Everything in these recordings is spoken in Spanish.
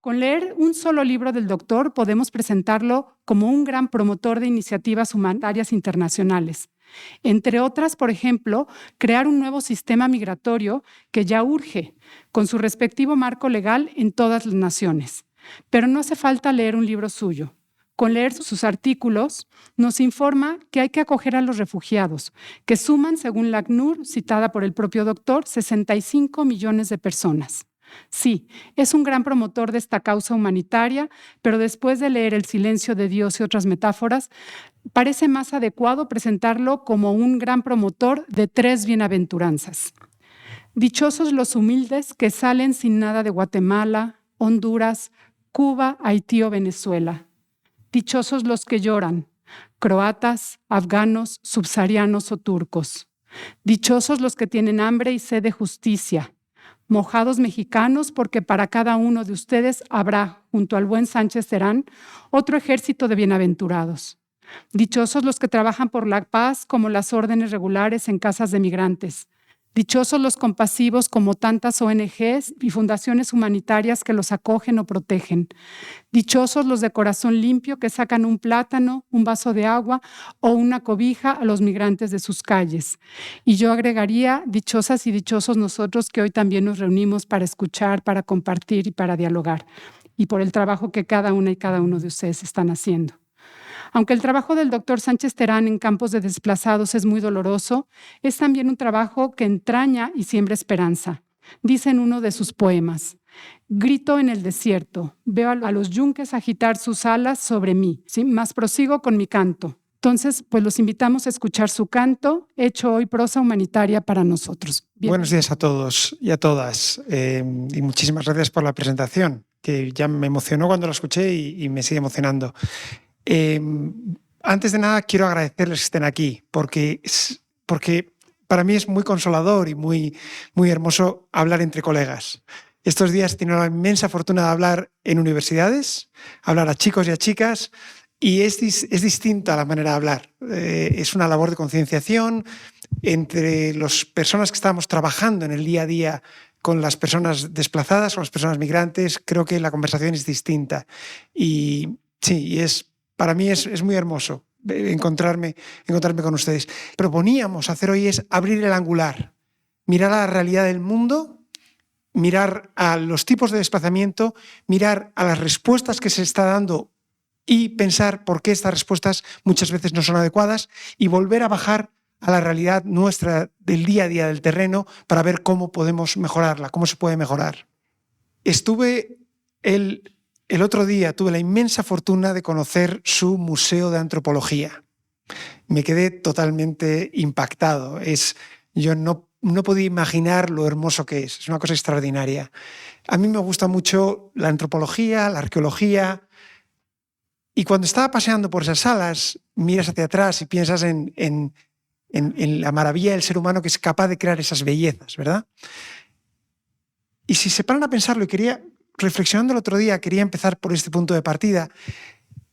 Con leer un solo libro del doctor podemos presentarlo como un gran promotor de iniciativas humanitarias internacionales. Entre otras, por ejemplo, crear un nuevo sistema migratorio que ya urge, con su respectivo marco legal en todas las naciones. Pero no hace falta leer un libro suyo. Con leer sus artículos, nos informa que hay que acoger a los refugiados, que suman, según la ACNUR, citada por el propio doctor, 65 millones de personas. Sí, es un gran promotor de esta causa humanitaria, pero después de leer El silencio de Dios y otras metáforas, parece más adecuado presentarlo como un gran promotor de 3 bienaventuranzas. Dichosos los humildes que salen sin nada de Guatemala, Honduras, Cuba, Haití o Venezuela. Dichosos los que lloran, croatas, afganos, subsaharianos o turcos. Dichosos los que tienen hambre y sed de justicia. Mojados mexicanos, porque para cada uno de ustedes habrá, junto al buen Sánchez Terán, otro ejército de bienaventurados. Dichosos los que trabajan por la paz como las órdenes regulares en casas de migrantes. Dichosos los compasivos como tantas ONGs y fundaciones humanitarias que los acogen o protegen. Dichosos los de corazón limpio que sacan un plátano, un vaso de agua o una cobija a los migrantes de sus calles. Y yo agregaría, dichosas y dichosos nosotros que hoy también nos reunimos para escuchar, para compartir y para dialogar, y por el trabajo que cada una y cada uno de ustedes están haciendo. Aunque el trabajo del doctor Sánchez Terán en campos de desplazados es muy doloroso, es también un trabajo que entraña y siembra esperanza. Dice en uno de sus poemas: grito en el desierto, veo a los yunques agitar sus alas sobre mí, ¿sí? Mas prosigo con mi canto. Entonces, pues los invitamos a escuchar su canto, hecho hoy prosa humanitaria para nosotros. Buenos días a todos y a todas, y muchísimas gracias por la presentación, que ya me emocionó cuando la escuché y me sigue emocionando. Antes de nada, quiero agradecerles que estén aquí, porque para mí es muy consolador y muy hermoso hablar entre colegas. Estos días he tenido la inmensa fortuna de hablar en universidades, hablar a chicos y a chicas, y es distinta la manera de hablar. Es una labor de concienciación entre las personas que estamos trabajando en el día a día con las personas desplazadas, con las personas migrantes. Creo que la conversación es distinta. Y sí, para mí es muy hermoso encontrarme con ustedes. Proponíamos hacer hoy es abrir el angular, mirar a la realidad del mundo, mirar a los tipos de desplazamiento, mirar a las respuestas que se está dando y pensar por qué estas respuestas muchas veces no son adecuadas y volver a bajar a la realidad nuestra del día a día del terreno para ver cómo podemos mejorarla, cómo se puede mejorar. El otro día tuve la inmensa fortuna de conocer su museo de antropología. Me quedé totalmente impactado. Yo no podía imaginar lo hermoso que es. Es una cosa extraordinaria. A mí me gusta mucho la antropología, la arqueología. Y cuando estaba paseando por esas salas, miras hacia atrás y piensas en la maravilla del ser humano que es capaz de crear esas bellezas, ¿verdad? Y si se paran a pensarlo, reflexionando el otro día, quería empezar por este punto de partida.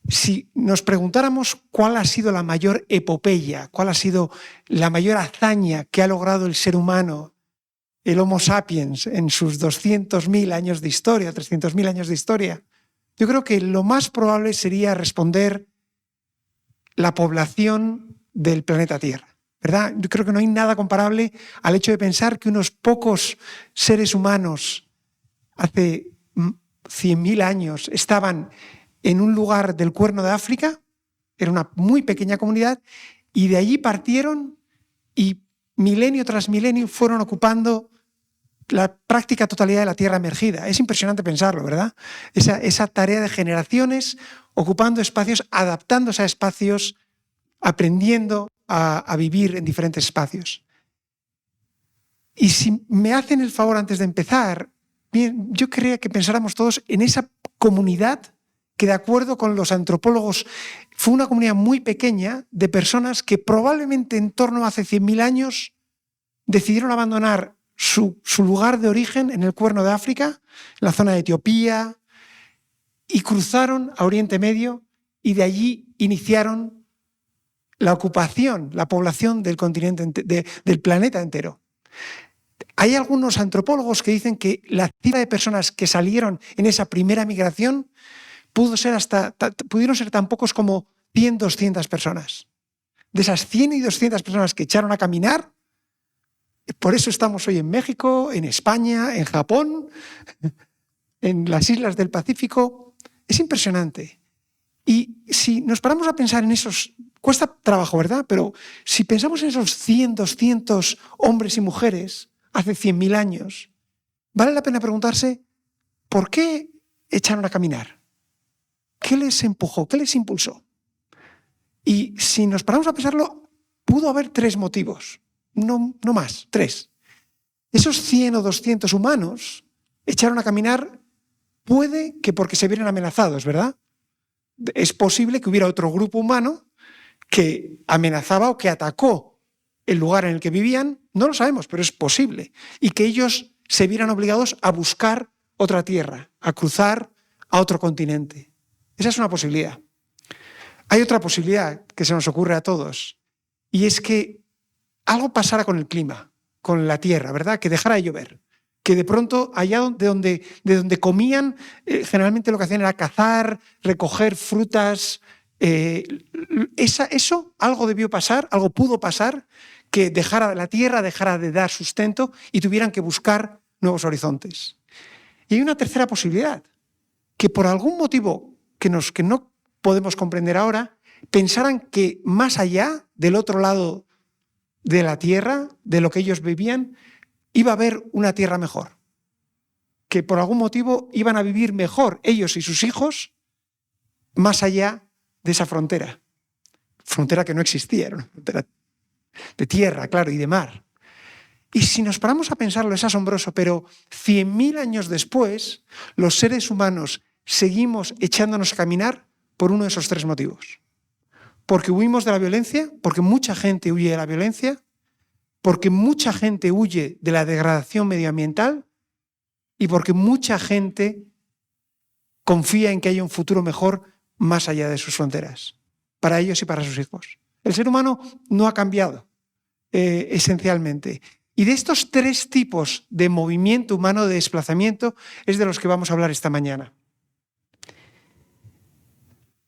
Si nos preguntáramos cuál ha sido la mayor epopeya, cuál ha sido la mayor hazaña que ha logrado el ser humano, el Homo sapiens, en sus 200.000 años de historia, 300.000 años de historia, yo creo que lo más probable sería responder la población del planeta Tierra, ¿verdad? Yo creo que no hay nada comparable al hecho de pensar que unos pocos seres humanos hace 100.000 años estaban en un lugar del Cuerno de África, era una muy pequeña comunidad, y de allí partieron y milenio tras milenio fueron ocupando la práctica totalidad de la tierra emergida. Es impresionante pensarlo, ¿verdad? Esa tarea de generaciones ocupando espacios, adaptándose a espacios, aprendiendo a vivir en diferentes espacios. Y si me hacen el favor antes de empezar, bien, yo quería que pensáramos todos en esa comunidad que, de acuerdo con los antropólogos, fue una comunidad muy pequeña de personas que probablemente en torno a hace 100.000 años decidieron abandonar su lugar de origen en el Cuerno de África, en la zona de Etiopía, y cruzaron a Oriente Medio y de allí iniciaron la ocupación, la población del continente, del planeta entero. Hay algunos antropólogos que dicen que la cifra de personas que salieron en esa primera migración pudieron ser tan pocos como 100, 200 personas. De esas 100 y 200 personas que echaron a caminar, por eso estamos hoy en México, en España, en Japón, en las islas del Pacífico. Es impresionante. Y si nos paramos a pensar en esos, cuesta trabajo, ¿verdad? Pero si pensamos en esos 100, 200 hombres y mujeres hace 100.000 años, vale la pena preguntarse, ¿por qué echaron a caminar? ¿Qué les empujó? ¿Qué les impulsó? Y si nos paramos a pensarlo, pudo haber 3 motivos, no más, 3. Esos 100 o 200 humanos echaron a caminar, puede que porque se vieran amenazados, ¿verdad? Es posible que hubiera otro grupo humano que amenazaba o que atacó el lugar en el que vivían, no lo sabemos, pero es posible, y que ellos se vieran obligados a buscar otra tierra, a cruzar a otro continente. Esa es una posibilidad. Hay otra posibilidad que se nos ocurre a todos, y es que algo pasara con el clima, con la tierra, ¿verdad? Que dejara de llover, que de pronto allá de donde comían, generalmente lo que hacían era cazar, recoger frutas. Eso, algo debió pasar, algo pudo pasar, que la tierra dejara de dar sustento y tuvieran que buscar nuevos horizontes. Y hay una tercera posibilidad, que por algún motivo que no podemos comprender ahora, pensaran que más allá, del otro lado de la tierra, de lo que ellos vivían, iba a haber una tierra mejor, que por algún motivo iban a vivir mejor ellos y sus hijos más allá de esa frontera que no existía, era una frontera de tierra, claro, y de mar. Y si nos paramos a pensarlo, es asombroso, pero 100.000 años después, los seres humanos seguimos echándonos a caminar por uno de esos 3 motivos. Porque huimos de la violencia, porque mucha gente huye de la violencia, porque mucha gente huye de la degradación medioambiental y porque mucha gente confía en que haya un futuro mejor más allá de sus fronteras, para ellos y para sus hijos. El ser humano no ha cambiado esencialmente. Y de estos 3 tipos de movimiento humano, de desplazamiento, es de los que vamos a hablar esta mañana.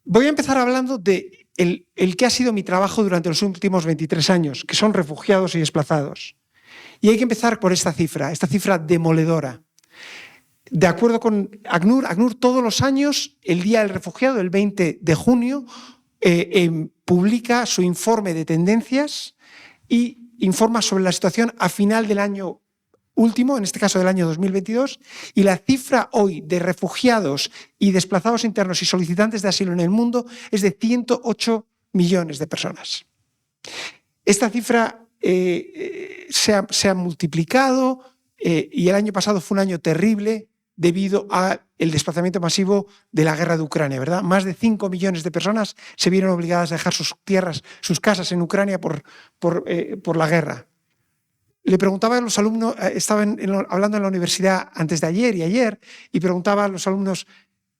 Voy a empezar hablando de el que ha sido mi trabajo durante los últimos 23 años, que son refugiados y desplazados. Y hay que empezar por esta cifra demoledora. De acuerdo con ACNUR todos los años, el Día del Refugiado, el 20 de junio, publica su informe de tendencias y informa sobre la situación a final del año último, en este caso del año 2022, y la cifra hoy de refugiados y desplazados internos y solicitantes de asilo en el mundo es de 108 millones de personas. Esta cifra se ha multiplicado y el año pasado fue un año terrible debido al desplazamiento masivo de la guerra de Ucrania, ¿verdad? Más de 5 millones de personas se vieron obligadas a dejar sus tierras, sus casas en Ucrania por la guerra. Le preguntaba a los alumnos, estaba hablando en la universidad antes de ayer y ayer, y preguntaba a los alumnos,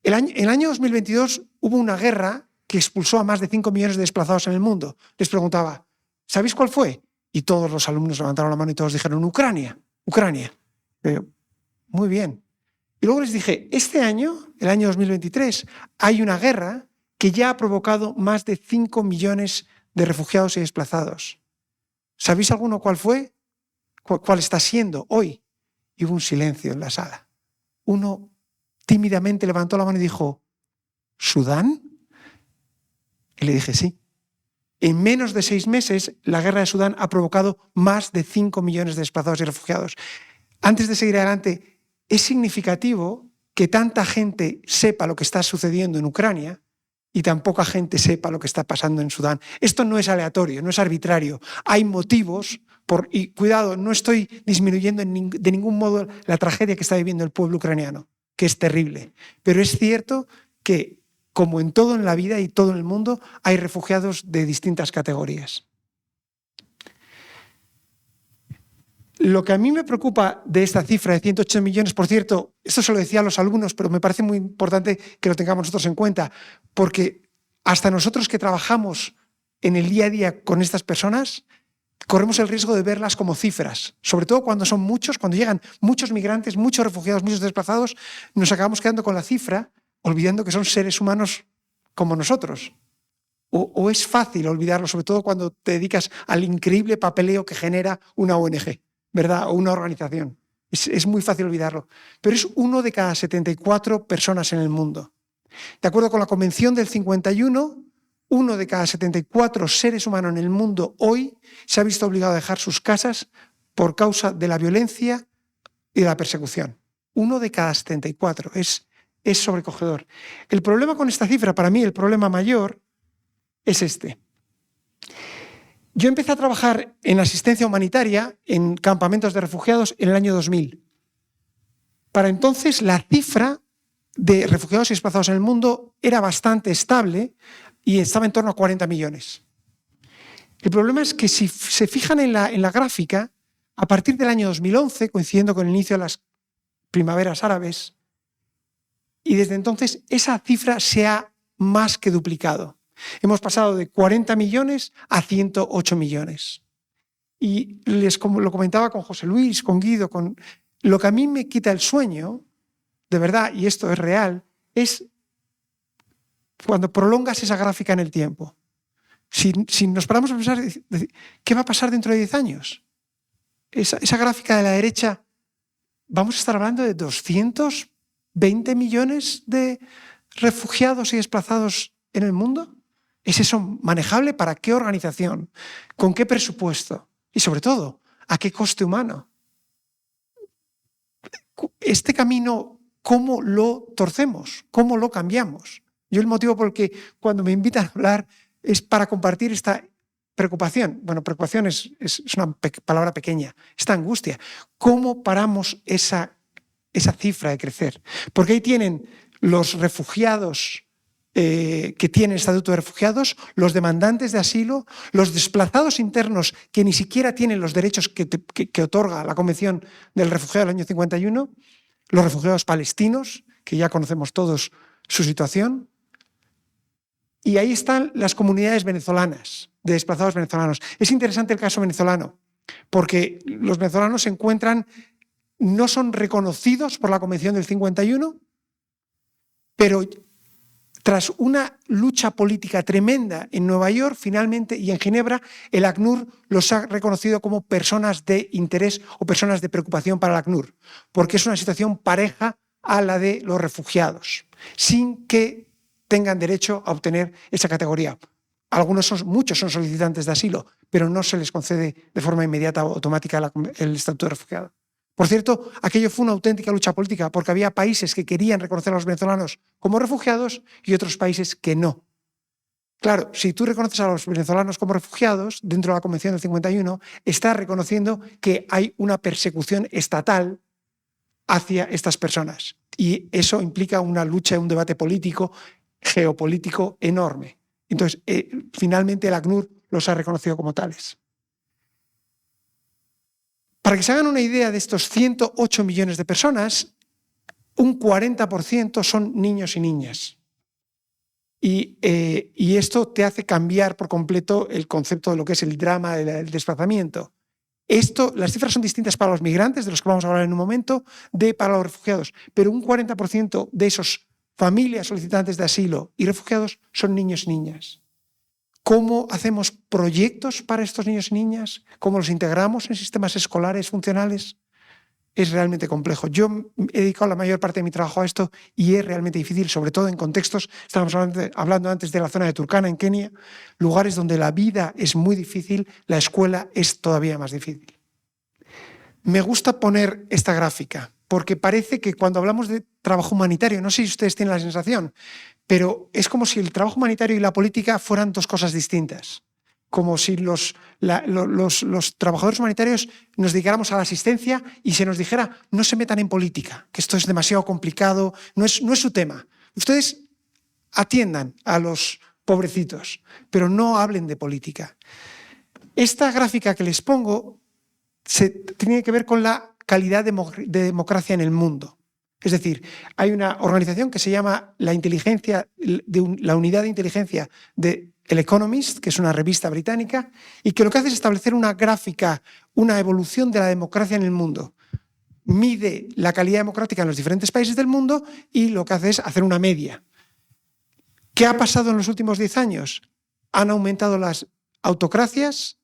en el año 2022 hubo una guerra que expulsó a más de 5 millones de desplazados en el mundo. Les preguntaba, ¿sabéis cuál fue? Y todos los alumnos levantaron la mano y todos dijeron, Ucrania. Muy bien. Y luego les dije, este año, el año 2023, hay una guerra que ya ha provocado más de 5 millones de refugiados y desplazados. ¿Sabéis alguno cuál fue? ¿Cuál está siendo hoy? Y hubo un silencio en la sala. Uno tímidamente levantó la mano y dijo, ¿Sudán? Y le dije, sí. En menos de 6 meses, la guerra de Sudán ha provocado más de 5 millones de desplazados y refugiados. Antes de seguir adelante, es significativo que tanta gente sepa lo que está sucediendo en Ucrania y tan poca gente sepa lo que está pasando en Sudán. Esto no es aleatorio, no es arbitrario. Hay motivos, y cuidado, no estoy disminuyendo de ningún modo la tragedia que está viviendo el pueblo ucraniano, que es terrible. Pero es cierto que, como en todo en la vida y todo en el mundo, hay refugiados de distintas categorías. Lo que a mí me preocupa de esta cifra de 108 millones, por cierto, esto se lo decía a los alumnos, pero me parece muy importante que lo tengamos nosotros en cuenta, porque hasta nosotros que trabajamos en el día a día con estas personas, corremos el riesgo de verlas como cifras, sobre todo cuando son muchos, cuando llegan muchos migrantes, muchos refugiados, muchos desplazados, nos acabamos quedando con la cifra, olvidando que son seres humanos como nosotros. O es fácil olvidarlo, sobre todo cuando te dedicas al increíble papeleo que genera una ONG, ¿verdad? O una organización. Es muy fácil olvidarlo. Pero es 1 de cada 74 personas en el mundo. De acuerdo con la Convención del 51, 1 de cada 74 seres humanos en el mundo hoy se ha visto obligado a dejar sus casas por causa de la violencia y de la persecución. 1 de cada 74. Es sobrecogedor. El problema con esta cifra, para mí el problema mayor, es este. Yo empecé a trabajar en asistencia humanitaria en campamentos de refugiados en el año 2000. Para entonces la cifra de refugiados y desplazados en el mundo era bastante estable y estaba en torno a 40 millones. El problema es que si se fijan en la gráfica, a partir del año 2011, coincidiendo con el inicio de las primaveras árabes, y desde entonces esa cifra se ha más que duplicado. Hemos pasado de 40 millones a 108 millones. Y como lo comentaba con José Luis, con Guido, con lo que a mí me quita el sueño, de verdad, y esto es real, es cuando prolongas esa gráfica en el tiempo. Si nos paramos a pensar, ¿qué va a pasar dentro de 10 años? Esa gráfica de la derecha, vamos a estar hablando de 220 millones de refugiados y desplazados en el mundo. ¿Es eso manejable para qué organización? ¿Con qué presupuesto? Y sobre todo, ¿a qué coste humano? Este camino, ¿cómo lo torcemos? ¿Cómo lo cambiamos? Yo el motivo por el que cuando me invitan a hablar es para compartir esta preocupación. Bueno, preocupación es una palabra pequeña, esta angustia. ¿Cómo paramos esa cifra de crecer? Porque ahí tienen los refugiados que tienen estatuto de refugiados, los demandantes de asilo, los desplazados internos que ni siquiera tienen los derechos que otorga la Convención del Refugiado del año 51, los refugiados palestinos, que ya conocemos todos su situación, y ahí están las comunidades venezolanas, de desplazados venezolanos. Es interesante el caso venezolano, porque los venezolanos se encuentran, no son reconocidos por la Convención del 51, pero tras una lucha política tremenda en Nueva York, finalmente, y en Ginebra, el ACNUR los ha reconocido como personas de interés o personas de preocupación para el ACNUR, porque es una situación pareja a la de los refugiados, sin que tengan derecho a obtener esa categoría. Muchos son solicitantes de asilo, pero no se les concede de forma inmediata o automática el estatuto de refugiado. Por cierto, aquello fue una auténtica lucha política, porque había países que querían reconocer a los venezolanos como refugiados y otros países que no. Claro, si tú reconoces a los venezolanos como refugiados, dentro de la Convención del 51, estás reconociendo que hay una persecución estatal hacia estas personas. Y eso implica una lucha, un debate político, geopolítico enorme. Entonces, finalmente el ACNUR los ha reconocido como tales. Para que se hagan una idea de estos 108 millones de personas, un 40% son niños y niñas. Y esto te hace cambiar por completo el concepto de lo que es el drama del desplazamiento. Las cifras son distintas para los migrantes, de los que vamos a hablar en un momento, para los refugiados. Pero un 40% de esos familias solicitantes de asilo y refugiados son niños y niñas. ¿Cómo hacemos proyectos para estos niños y niñas? ¿Cómo los integramos en sistemas escolares funcionales? Es realmente complejo. Yo he dedicado la mayor parte de mi trabajo a esto y es realmente difícil, sobre todo en contextos, estábamos hablando antes de la zona de Turkana, en Kenia, lugares donde la vida es muy difícil, la escuela es todavía más difícil. Me gusta poner esta gráfica porque parece que cuando hablamos de trabajo humanitario, no sé si ustedes tienen la sensación, pero es como si el trabajo humanitario y la política fueran dos cosas distintas. Como si los trabajadores humanitarios nos dedicáramos a la asistencia y se nos dijera no se metan en política, que esto es demasiado complicado, no es su tema. Ustedes atiendan a los pobrecitos, pero no hablen de política. Esta gráfica que les pongo tiene que ver con la calidad de democracia en el mundo. Es decir, hay una organización que se llama la Unidad de Inteligencia de El Economist, que es una revista británica, y que lo que hace es establecer una gráfica, una evolución de la democracia en el mundo. Mide la calidad democrática en los diferentes países del mundo y lo que hace es hacer una media. ¿Qué ha pasado en los últimos 10 años? Han aumentado las autocracias,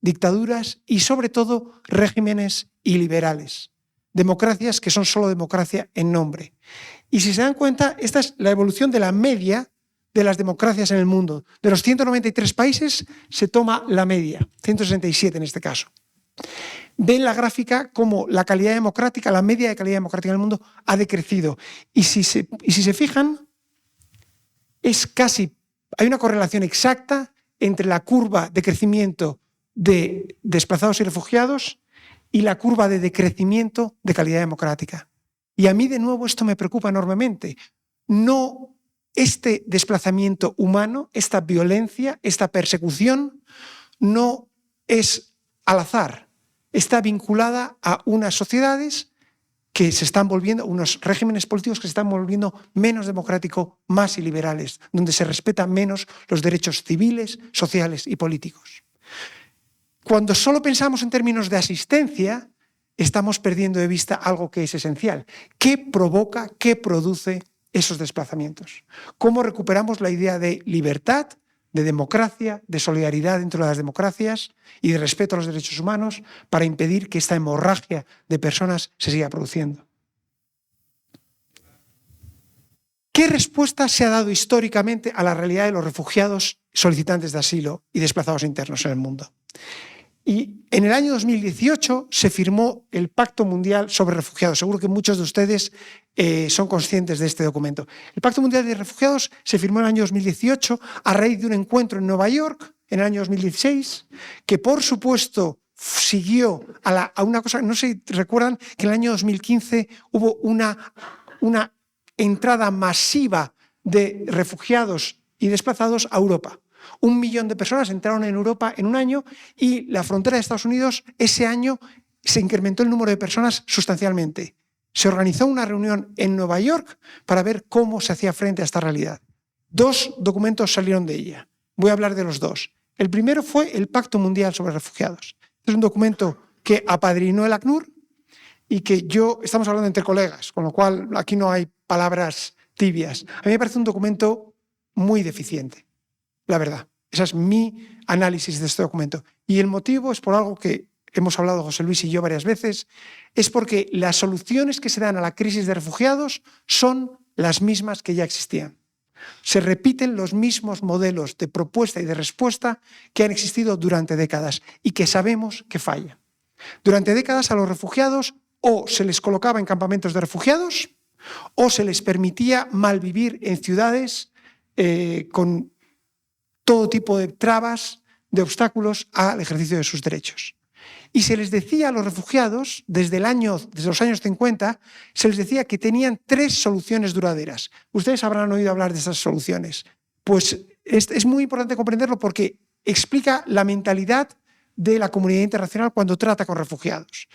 dictaduras y, sobre todo, regímenes iliberales. Democracias que son solo democracia en nombre. Y si se dan cuenta, esta es la evolución de la media de las democracias en el mundo. De los 193 países se toma la media, 167 en este caso. Ven la gráfica cómo la calidad democrática, la media de calidad democrática en el mundo ha decrecido. Y si se fijan, hay una correlación exacta entre la curva de crecimiento de desplazados y refugiados y la curva de decrecimiento de calidad democrática. Y a mí, de nuevo, esto me preocupa enormemente. No este desplazamiento humano, esta violencia, esta persecución, no es al azar. Está vinculada a unas sociedades que se están volviendo, unos regímenes políticos que se están volviendo menos democráticos, más iliberales, donde se respetan menos los derechos civiles, sociales y políticos. Cuando solo pensamos en términos de asistencia, estamos perdiendo de vista algo que es esencial. ¿Qué provoca, qué produce esos desplazamientos? ¿Cómo recuperamos la idea de libertad, de democracia, de solidaridad dentro de las democracias y de respeto a los derechos humanos para impedir que esta hemorragia de personas se siga produciendo? ¿Qué respuesta se ha dado históricamente a la realidad de los refugiados, solicitantes de asilo y desplazados internos en el mundo? Y en el año 2018 se firmó el Pacto Mundial sobre Refugiados. Seguro que muchos de ustedes son conscientes de este documento. El Pacto Mundial de Refugiados se firmó en el año 2018 a raíz de un encuentro en Nueva York en el año 2016, que por supuesto siguió a una cosa, no sé si recuerdan que en el año 2015 hubo una entrada masiva de refugiados y desplazados a Europa. 1 millón de personas entraron en Europa en un año y la frontera de Estados Unidos ese año se incrementó el número de personas sustancialmente. Se organizó una reunión en Nueva York para ver cómo se hacía frente a esta realidad. 2 documentos salieron de ella. Voy a hablar de los 2. El primero fue el Pacto Mundial sobre Refugiados. Es un documento que apadrinó el ACNUR y que estamos hablando entre colegas, con lo cual aquí no hay palabras tibias. A mí me parece un documento muy deficiente. La verdad, ese es mi análisis de este documento. Y el motivo es por algo que hemos hablado José Luis y yo varias veces, es porque las soluciones que se dan a la crisis de refugiados son las mismas que ya existían. Se repiten los mismos modelos de propuesta y de respuesta que han existido durante décadas y que sabemos que fallan. Durante décadas a los refugiados o se les colocaba en campamentos de refugiados o se les permitía malvivir en ciudades con todo tipo de trabas, de obstáculos al ejercicio de sus derechos. Y se les decía a los refugiados, desde los años 50, se les decía que tenían 3 soluciones duraderas. Ustedes habrán oído hablar de esas soluciones. Pues es muy importante comprenderlo porque explica la mentalidad de la comunidad internacional cuando trata con refugiados.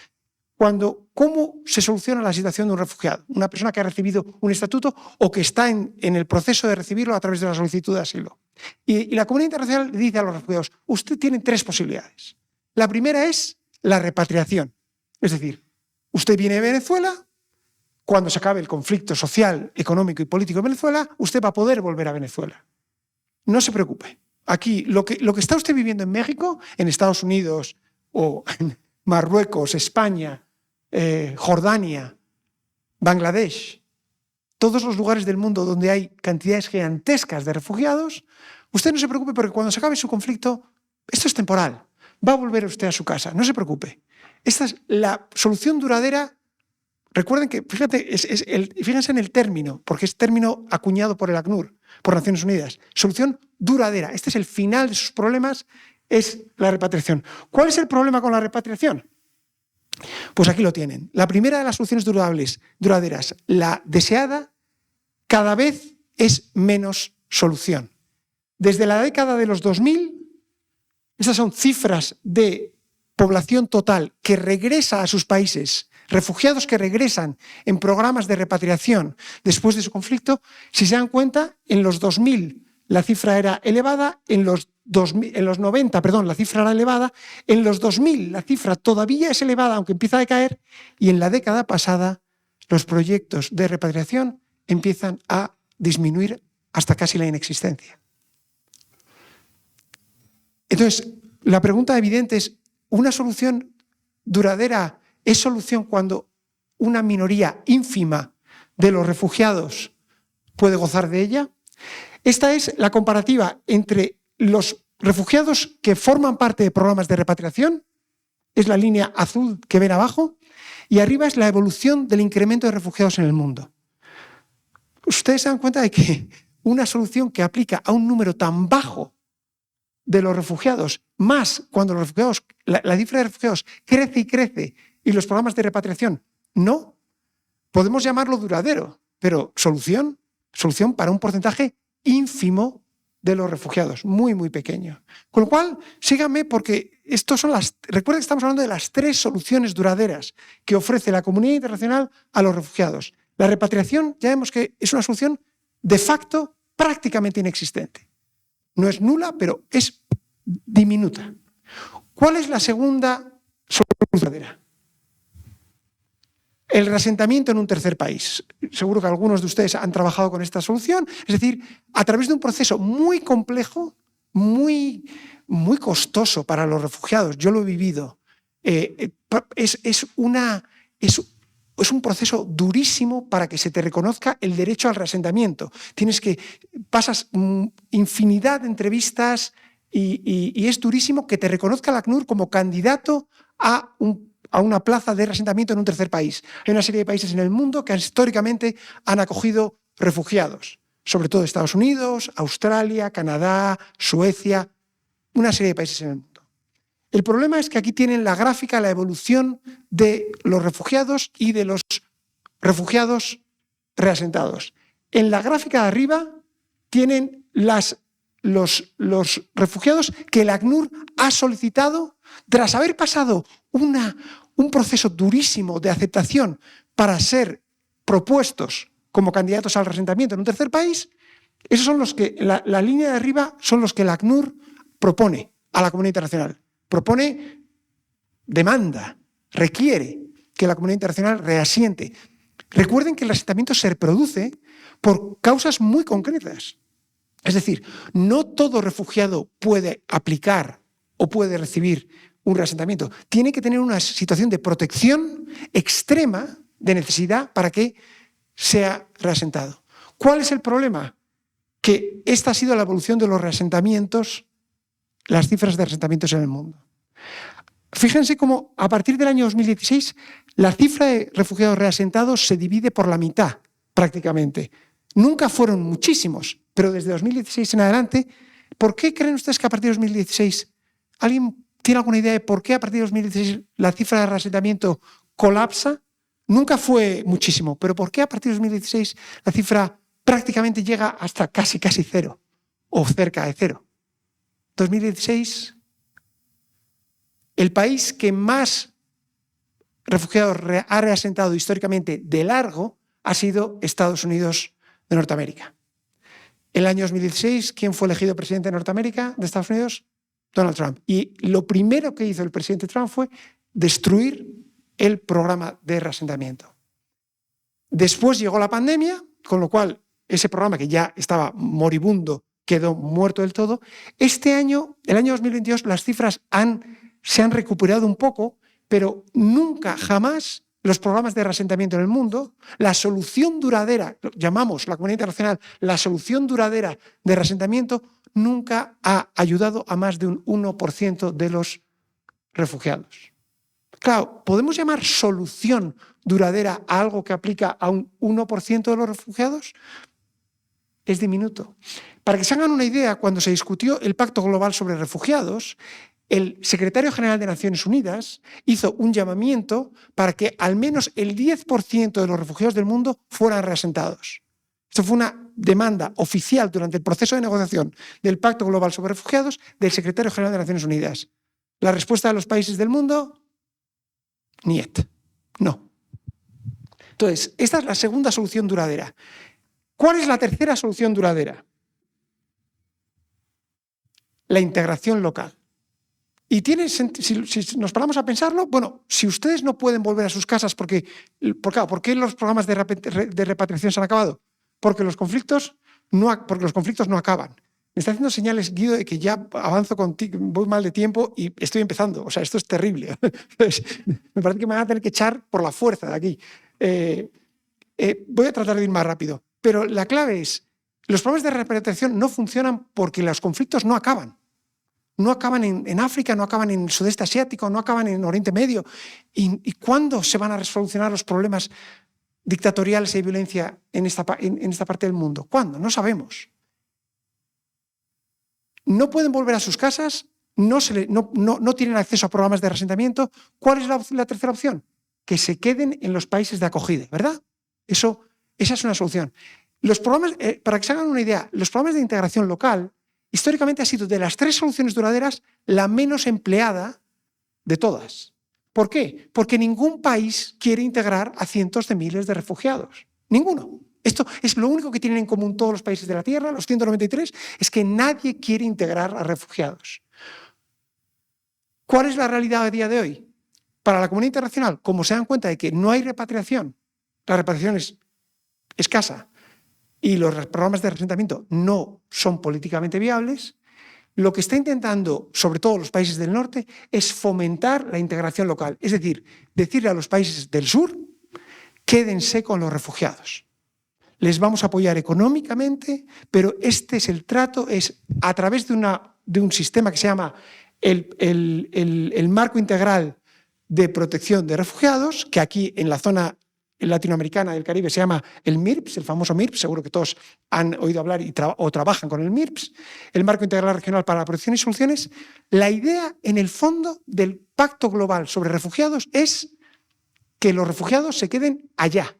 ¿Cómo se soluciona la situación de un refugiado? Una persona que ha recibido un estatuto o que está en el proceso de recibirlo a través de la solicitud de asilo. Y la comunidad internacional dice a los refugiados, usted tiene 3 posibilidades. La primera es la repatriación. Es decir, usted viene de Venezuela, cuando se acabe el conflicto social, económico y político en Venezuela, usted va a poder volver a Venezuela. No se preocupe. Aquí, lo que está usted viviendo en México, en Estados Unidos o en Marruecos, España, Jordania, Bangladesh, todos los lugares del mundo donde hay cantidades gigantescas de refugiados, usted no se preocupe porque cuando se acabe su conflicto, esto es temporal, va a volver usted a su casa, no se preocupe. Esta es la solución duradera. Recuerden que, fíjense en el término, porque es término acuñado por el ACNUR, por Naciones Unidas. Solución duradera. Este es el final de sus problemas, es la repatriación. ¿Cuál es el problema con la repatriación? Pues aquí lo tienen. La primera de las soluciones duraderas, la deseada, cada vez es menos solución. Desde la década de los 2000, estas son cifras de población total que regresa a sus países, refugiados que regresan en programas de repatriación después de su conflicto. Si se dan cuenta, en los 2000 la cifra era elevada, en los 90, la cifra era elevada, en los 2000 la cifra todavía es elevada, aunque empieza a decaer, y en la década pasada los proyectos de repatriación empiezan a disminuir hasta casi la inexistencia. Entonces, la pregunta evidente es, ¿una solución duradera es solución cuando una minoría ínfima de los refugiados puede gozar de ella? Esta es la comparativa entre los refugiados que forman parte de programas de repatriación, es la línea azul que ven abajo, y arriba es la evolución del incremento de refugiados en el mundo. Ustedes se dan cuenta de que una solución que aplica a un número tan bajo de los refugiados, más cuando los refugiados, la cifra de refugiados crece y crece, y los programas de repatriación no, podemos llamarlo duradero, pero solución para un porcentaje ínfimo de los refugiados, muy, muy pequeño. Con lo cual, síganme porque recuerden que estamos hablando de las 3 soluciones duraderas que ofrece la comunidad internacional a los refugiados. La repatriación, ya vemos que es una solución de facto prácticamente inexistente. No es nula, pero es diminuta. ¿Cuál es la segunda solución duradera? El reasentamiento en un tercer país. Seguro que algunos de ustedes han trabajado con esta solución. Es decir, a través de un proceso muy complejo, muy costoso para los refugiados. Yo lo he vivido. Es un proceso durísimo para que se te reconozca el derecho al reasentamiento. Pasas infinidad de entrevistas y es durísimo que te reconozca el ACNUR como candidato a una plaza de reasentamiento en un tercer país. Hay una serie de países en el mundo que históricamente han acogido refugiados, sobre todo Estados Unidos, Australia, Canadá, Suecia, una serie de países en el mundo. El problema es que aquí tienen la gráfica, la evolución de los refugiados y de los refugiados reasentados. En la gráfica de arriba tienen los refugiados que el ACNUR ha solicitado tras haber pasado un proceso durísimo de aceptación para ser propuestos como candidatos al reasentamiento en un tercer país. Esos son los que, la línea de arriba son los que el ACNUR propone a la comunidad internacional. Propone, demanda, requiere que la comunidad internacional reasiente. Recuerden que el reasentamiento se produce por causas muy concretas. Es decir, no todo refugiado puede aplicar o puede recibir un reasentamiento. Tiene que tener una situación de protección extrema, de necesidad, para que sea reasentado. ¿Cuál es el problema? Que esta ha sido la evolución de los reasentamientos, las cifras de reasentamientos en el mundo. Fíjense cómo a partir del año 2016 la cifra de refugiados reasentados se divide por la mitad prácticamente. Nunca fueron muchísimos, pero desde 2016 en adelante, ¿por qué creen ustedes que a partir de 2016, alguien tiene alguna idea de por qué a partir de 2016 la cifra de reasentamiento colapsa? Nunca fue muchísimo, pero ¿por qué a partir de 2016 la cifra prácticamente llega hasta casi cero o cerca de cero? 2016, el país que más refugiados ha reasentado históricamente de largo ha sido Estados Unidos de Norteamérica. El año 2016, ¿quién fue elegido presidente de Norteamérica, de Estados Unidos? Donald Trump. Y lo primero que hizo el presidente Trump fue destruir el programa de reasentamiento. Después llegó la pandemia, con lo cual ese programa que ya estaba moribundo quedó muerto del todo. Este año, el año 2022, las cifras se han recuperado un poco, pero nunca, jamás, los programas de reasentamiento en el mundo, la solución duradera, llamamos la comunidad internacional, la solución duradera de reasentamiento, nunca ha ayudado a más de un 1% de los refugiados. Claro, ¿podemos llamar solución duradera a algo que aplica a un 1% de los refugiados? Es diminuto. Para que se hagan una idea, cuando se discutió el Pacto Global sobre Refugiados, el secretario general de Naciones Unidas hizo un llamamiento para que al menos el 10% de los refugiados del mundo fueran reasentados. Esto fue una demanda oficial durante el proceso de negociación del Pacto Global sobre Refugiados del secretario general de Naciones Unidas. La respuesta de los países del mundo, niet, no. Entonces, esta es la segunda solución duradera. ¿Cuál es la tercera solución duradera? la integración local. Y si nos paramos a pensarlo, bueno, si ustedes no pueden volver a sus casas ¿por qué los programas de repatriación se han acabado? Porque los conflictos no acaban. Me está haciendo señales, Guido, de que ya avanzo contigo, voy mal de tiempo y estoy empezando. O sea, esto es terrible. Me parece que me van a tener que echar por la fuerza de aquí. Voy a tratar de ir más rápido. Pero la clave es, los programas de repatriación no funcionan porque los conflictos no acaban. No acaban en África, no acaban en el sudeste asiático, no acaban en Oriente Medio. ¿Y cuándo se van a resolucionar los problemas dictatoriales y de violencia en esta parte del mundo? ¿Cuándo? No sabemos. No pueden volver a sus casas, no tienen acceso a programas de reasentamiento. ¿Cuál es la tercera opción? Que se queden en los países de acogida, ¿verdad? Esa es una solución. Los programas, para que se hagan una idea, los programas de integración local históricamente ha sido de las 3 soluciones duraderas la menos empleada de todas. ¿Por qué? Porque ningún país quiere integrar a cientos de miles de refugiados. Ninguno. Esto es lo único que tienen en común todos los países de la Tierra, los 193, es que nadie quiere integrar a refugiados. ¿Cuál es la realidad a día de hoy? Para la comunidad internacional, como se dan cuenta de que no hay repatriación, la repatriación es escasa, y los programas de reasentamiento no son políticamente viables, lo que está intentando, sobre todo los países del norte, es fomentar la integración local. Es decir, decirle a los países del sur, quédense con los refugiados. Les vamos a apoyar económicamente, pero este es el trato, es a través de un sistema que se llama el Marco Integral de Protección de Refugiados, que aquí en la zona latinoamericana del Caribe se llama el MIRPS, el famoso MIRPS, seguro que todos han oído hablar o trabajan con el MIRPS, el Marco Integral Regional para la Protección y Soluciones. La idea, en el fondo, del Pacto Global sobre Refugiados es que los refugiados se queden allá,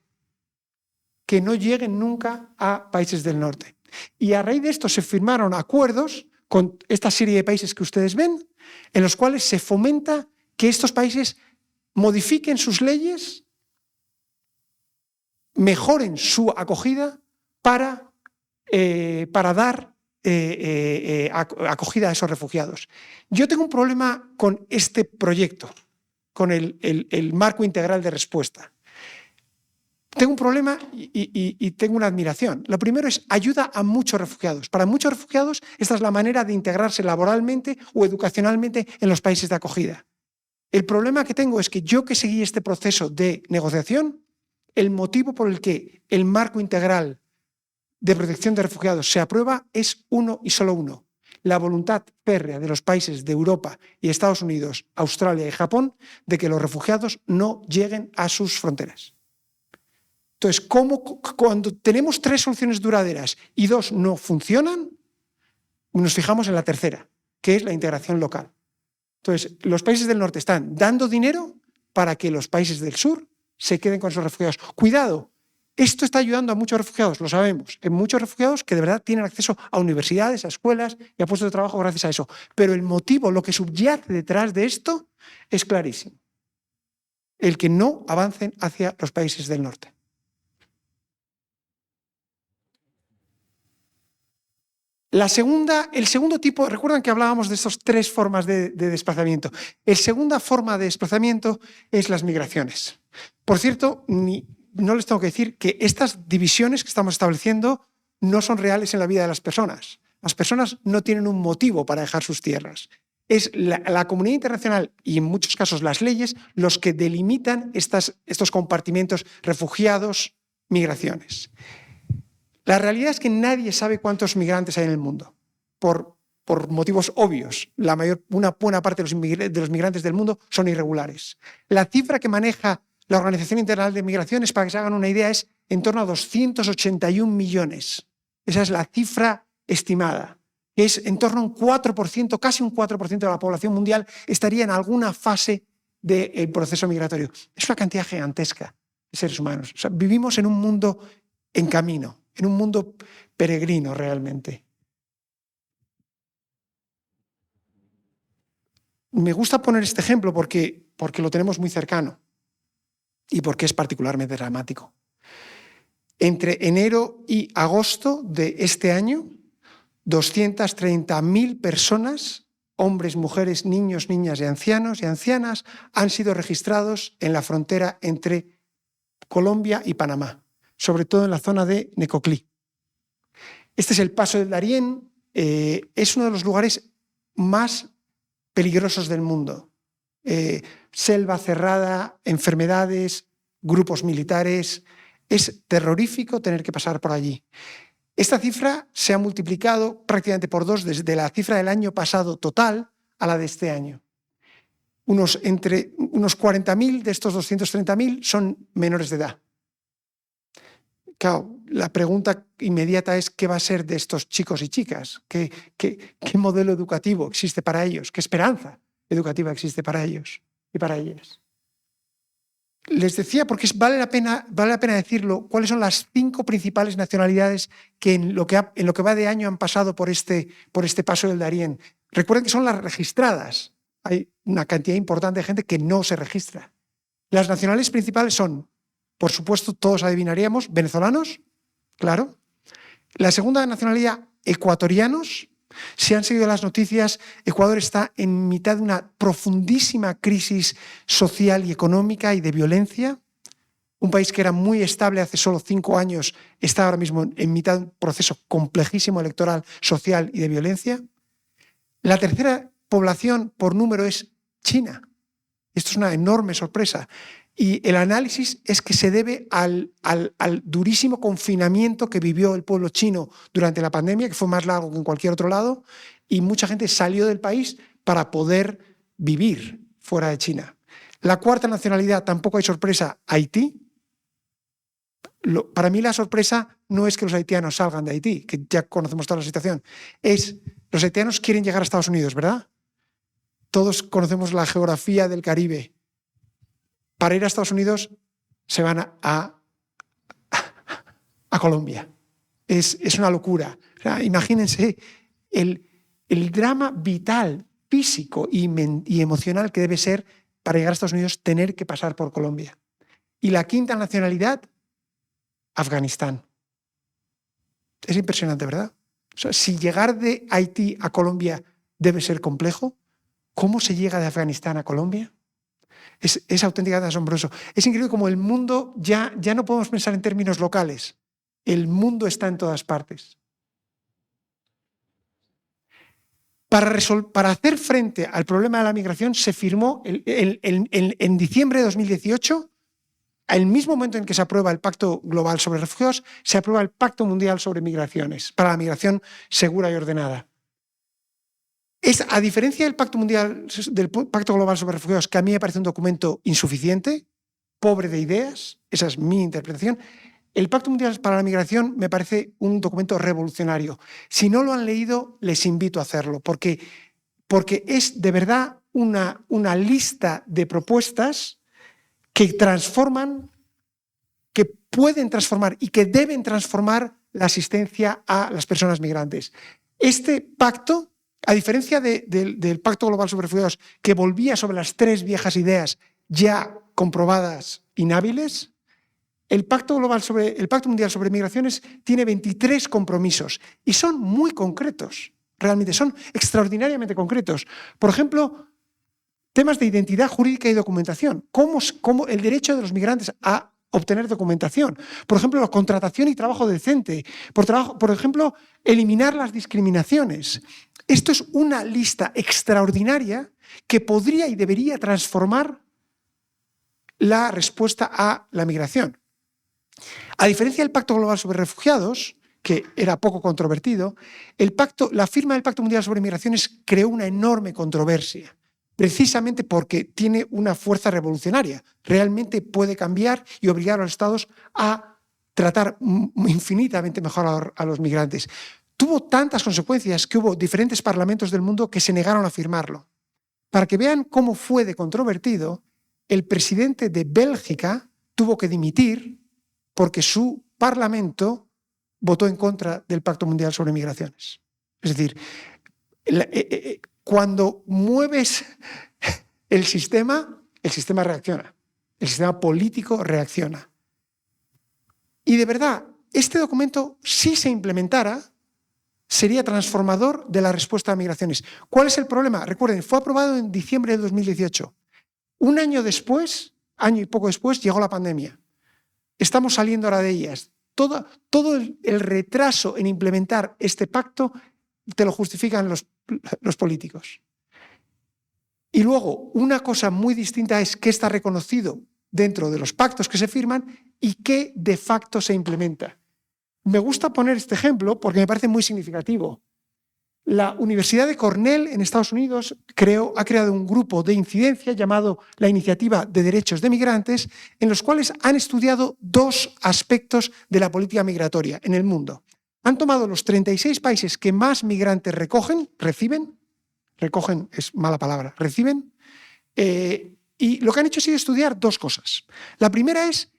que no lleguen nunca a países del norte. Y a raíz de esto se firmaron acuerdos con esta serie de países que ustedes ven, en los cuales se fomenta que estos países modifiquen sus leyes, mejoren su acogida para dar acogida a esos refugiados. Yo tengo un problema con este proyecto, con el marco integral de respuesta. Tengo un problema y tengo una admiración. Lo primero es ayuda a muchos refugiados. Para muchos refugiados esta es la manera de integrarse laboralmente o educacionalmente en los países de acogida. El problema que tengo es que yo que seguí este proceso de negociación, el motivo por el que el marco integral de protección de refugiados se aprueba es uno y solo uno: la voluntad férrea de los países de Europa y Estados Unidos, Australia y Japón de que los refugiados no lleguen a sus fronteras. Entonces, cuando tenemos 3 soluciones duraderas y 2 no funcionan, nos fijamos en la tercera, que es la integración local. Entonces, los países del norte están dando dinero para que los países del sur se queden con esos refugiados. Cuidado, esto está ayudando a muchos refugiados, lo sabemos. Hay muchos refugiados que de verdad tienen acceso a universidades, a escuelas y a puestos de trabajo gracias a eso. Pero el motivo, lo que subyace detrás de esto es clarísimo: el que no avancen hacia los países del norte. El segundo tipo, recuerdan que hablábamos de estas 3 formas de desplazamiento. La segunda forma de desplazamiento es las migraciones. Por cierto, no les tengo que decir que estas divisiones que estamos estableciendo no son reales en la vida de las personas. Las personas no tienen un motivo para dejar sus tierras. Es la comunidad internacional y en muchos casos las leyes los que delimitan estos compartimentos: refugiados, migraciones. La realidad es que nadie sabe cuántos migrantes hay en el mundo, por motivos obvios. Una buena parte de los migrantes del mundo son irregulares. La cifra que maneja la Organización Internacional de Migraciones, para que se hagan una idea, es en torno a 281 millones. Esa es la cifra estimada, que es en torno a un 4%, casi un 4% de la población mundial estaría en alguna fase del proceso migratorio. Es una cantidad gigantesca de seres humanos. O sea, vivimos en un mundo en camino, en un mundo peregrino realmente. Me gusta poner este ejemplo porque lo tenemos muy cercano y porque es particularmente dramático. Entre enero y agosto de este año, 230.000 personas, hombres, mujeres, niños, niñas y ancianos y ancianas, han sido registrados en la frontera entre Colombia y Panamá, sobre todo en la zona de Necoclí. Este es el Paso del Darién, es uno de los lugares más peligrosos del mundo. Selva cerrada, enfermedades, grupos militares. Es terrorífico tener que pasar por allí. Esta cifra se ha multiplicado prácticamente por 2 desde la cifra del año pasado total a la de este año. Unos 40.000 de estos 230.000 son menores de edad. Claro, la pregunta inmediata es ¿qué va a ser de estos chicos y chicas? ¿Qué modelo educativo existe para ellos? ¿Qué esperanza educativa existe para ellos y para ellas? Les decía, porque vale la pena decirlo, cuáles son las 5 principales nacionalidades que en lo que va de año han pasado por este Paso del Darién. Recuerden que son las registradas. Hay una cantidad importante de gente que no se registra. Las nacionalidades principales son, por supuesto, todos adivinaríamos, venezolanos, claro. La segunda nacionalidad, ecuatorianos. Si han seguido las noticias, Ecuador está en mitad de una profundísima crisis social y económica y de violencia. Un país que era muy estable hace solo 5 años está ahora mismo en mitad de un proceso complejísimo electoral, social y de violencia. La tercera población por número es China. Esto es una enorme sorpresa. Y el análisis es que se debe al durísimo confinamiento que vivió el pueblo chino durante la pandemia, que fue más largo que en cualquier otro lado, y mucha gente salió del país para poder vivir fuera de China. La cuarta nacionalidad, tampoco hay sorpresa, Haití. Para mí la sorpresa no es que los haitianos salgan de Haití, que ya conocemos toda la situación, es los haitianos quieren llegar a Estados Unidos, ¿verdad? Todos conocemos la geografía del Caribe. Para ir a Estados Unidos se van a Colombia. Es una locura. O sea, imagínense el drama vital, físico y emocional que debe ser para llegar a Estados Unidos tener que pasar por Colombia. Y la quinta nacionalidad, Afganistán. Es impresionante, ¿verdad? O sea, si llegar de Haití a Colombia debe ser complejo, ¿cómo se llega de Afganistán a Colombia? Es auténticamente asombroso. Es increíble como el mundo ya no podemos pensar en términos locales. El mundo está en todas partes. Para hacer frente al problema de la migración se firmó en diciembre de 2018, al mismo momento en que se aprueba el Pacto Global sobre Refugiados, se aprueba el Pacto Mundial sobre Migraciones, para la migración segura y ordenada. A diferencia del Pacto Global sobre Refugiados, que a mí me parece un documento insuficiente, pobre de ideas, esa es mi interpretación, el Pacto Mundial para la Migración me parece un documento revolucionario. Si no lo han leído, les invito a hacerlo, porque es de verdad una lista de propuestas que transforman, que pueden transformar y que deben transformar la asistencia a las personas migrantes. Este pacto, a diferencia del Pacto Global sobre Refugiados, que volvía sobre las 3 viejas ideas ya comprobadas inhábiles, el Pacto Mundial sobre Migraciones tiene 23 compromisos y son muy concretos, realmente son extraordinariamente concretos. Por ejemplo, temas de identidad jurídica y documentación, cómo el derecho de los migrantes a obtener documentación. Por ejemplo, la contratación y trabajo decente. Por ejemplo, eliminar las discriminaciones. Esto es una lista extraordinaria que podría y debería transformar la respuesta a la migración. A diferencia del Pacto Global sobre Refugiados, que era poco controvertido, la firma del Pacto Mundial sobre Migraciones creó una enorme controversia, precisamente porque tiene una fuerza revolucionaria. Realmente puede cambiar y obligar a los Estados a tratar infinitamente mejor a los migrantes. Tuvo tantas consecuencias que hubo diferentes parlamentos del mundo que se negaron a firmarlo. Para que vean cómo fue de controvertido, el presidente de Bélgica tuvo que dimitir porque su parlamento votó en contra del Pacto Mundial sobre Migraciones. Es decir, cuando mueves el sistema reacciona. El sistema político reacciona. Y de verdad, este documento, si se implementara, sería transformador de la respuesta a migraciones. ¿Cuál es el problema? Recuerden, fue aprobado en diciembre de 2018. Un año después, año y poco después, llegó la pandemia. Estamos saliendo ahora de ellas. Todo el retraso en implementar este pacto te lo justifican los políticos. Y luego, una cosa muy distinta es qué está reconocido dentro de los pactos que se firman y qué de facto se implementa. Me gusta poner este ejemplo porque me parece muy significativo. La Universidad de Cornell en Estados Unidos ha creado un grupo de incidencia llamado la Iniciativa de Derechos de Migrantes, en los cuales han estudiado dos aspectos de la política migratoria en el mundo. Han tomado los 36 países que más migrantes reciben es mala palabra, reciben, y lo que han hecho ha sido estudiar dos cosas. La primera es,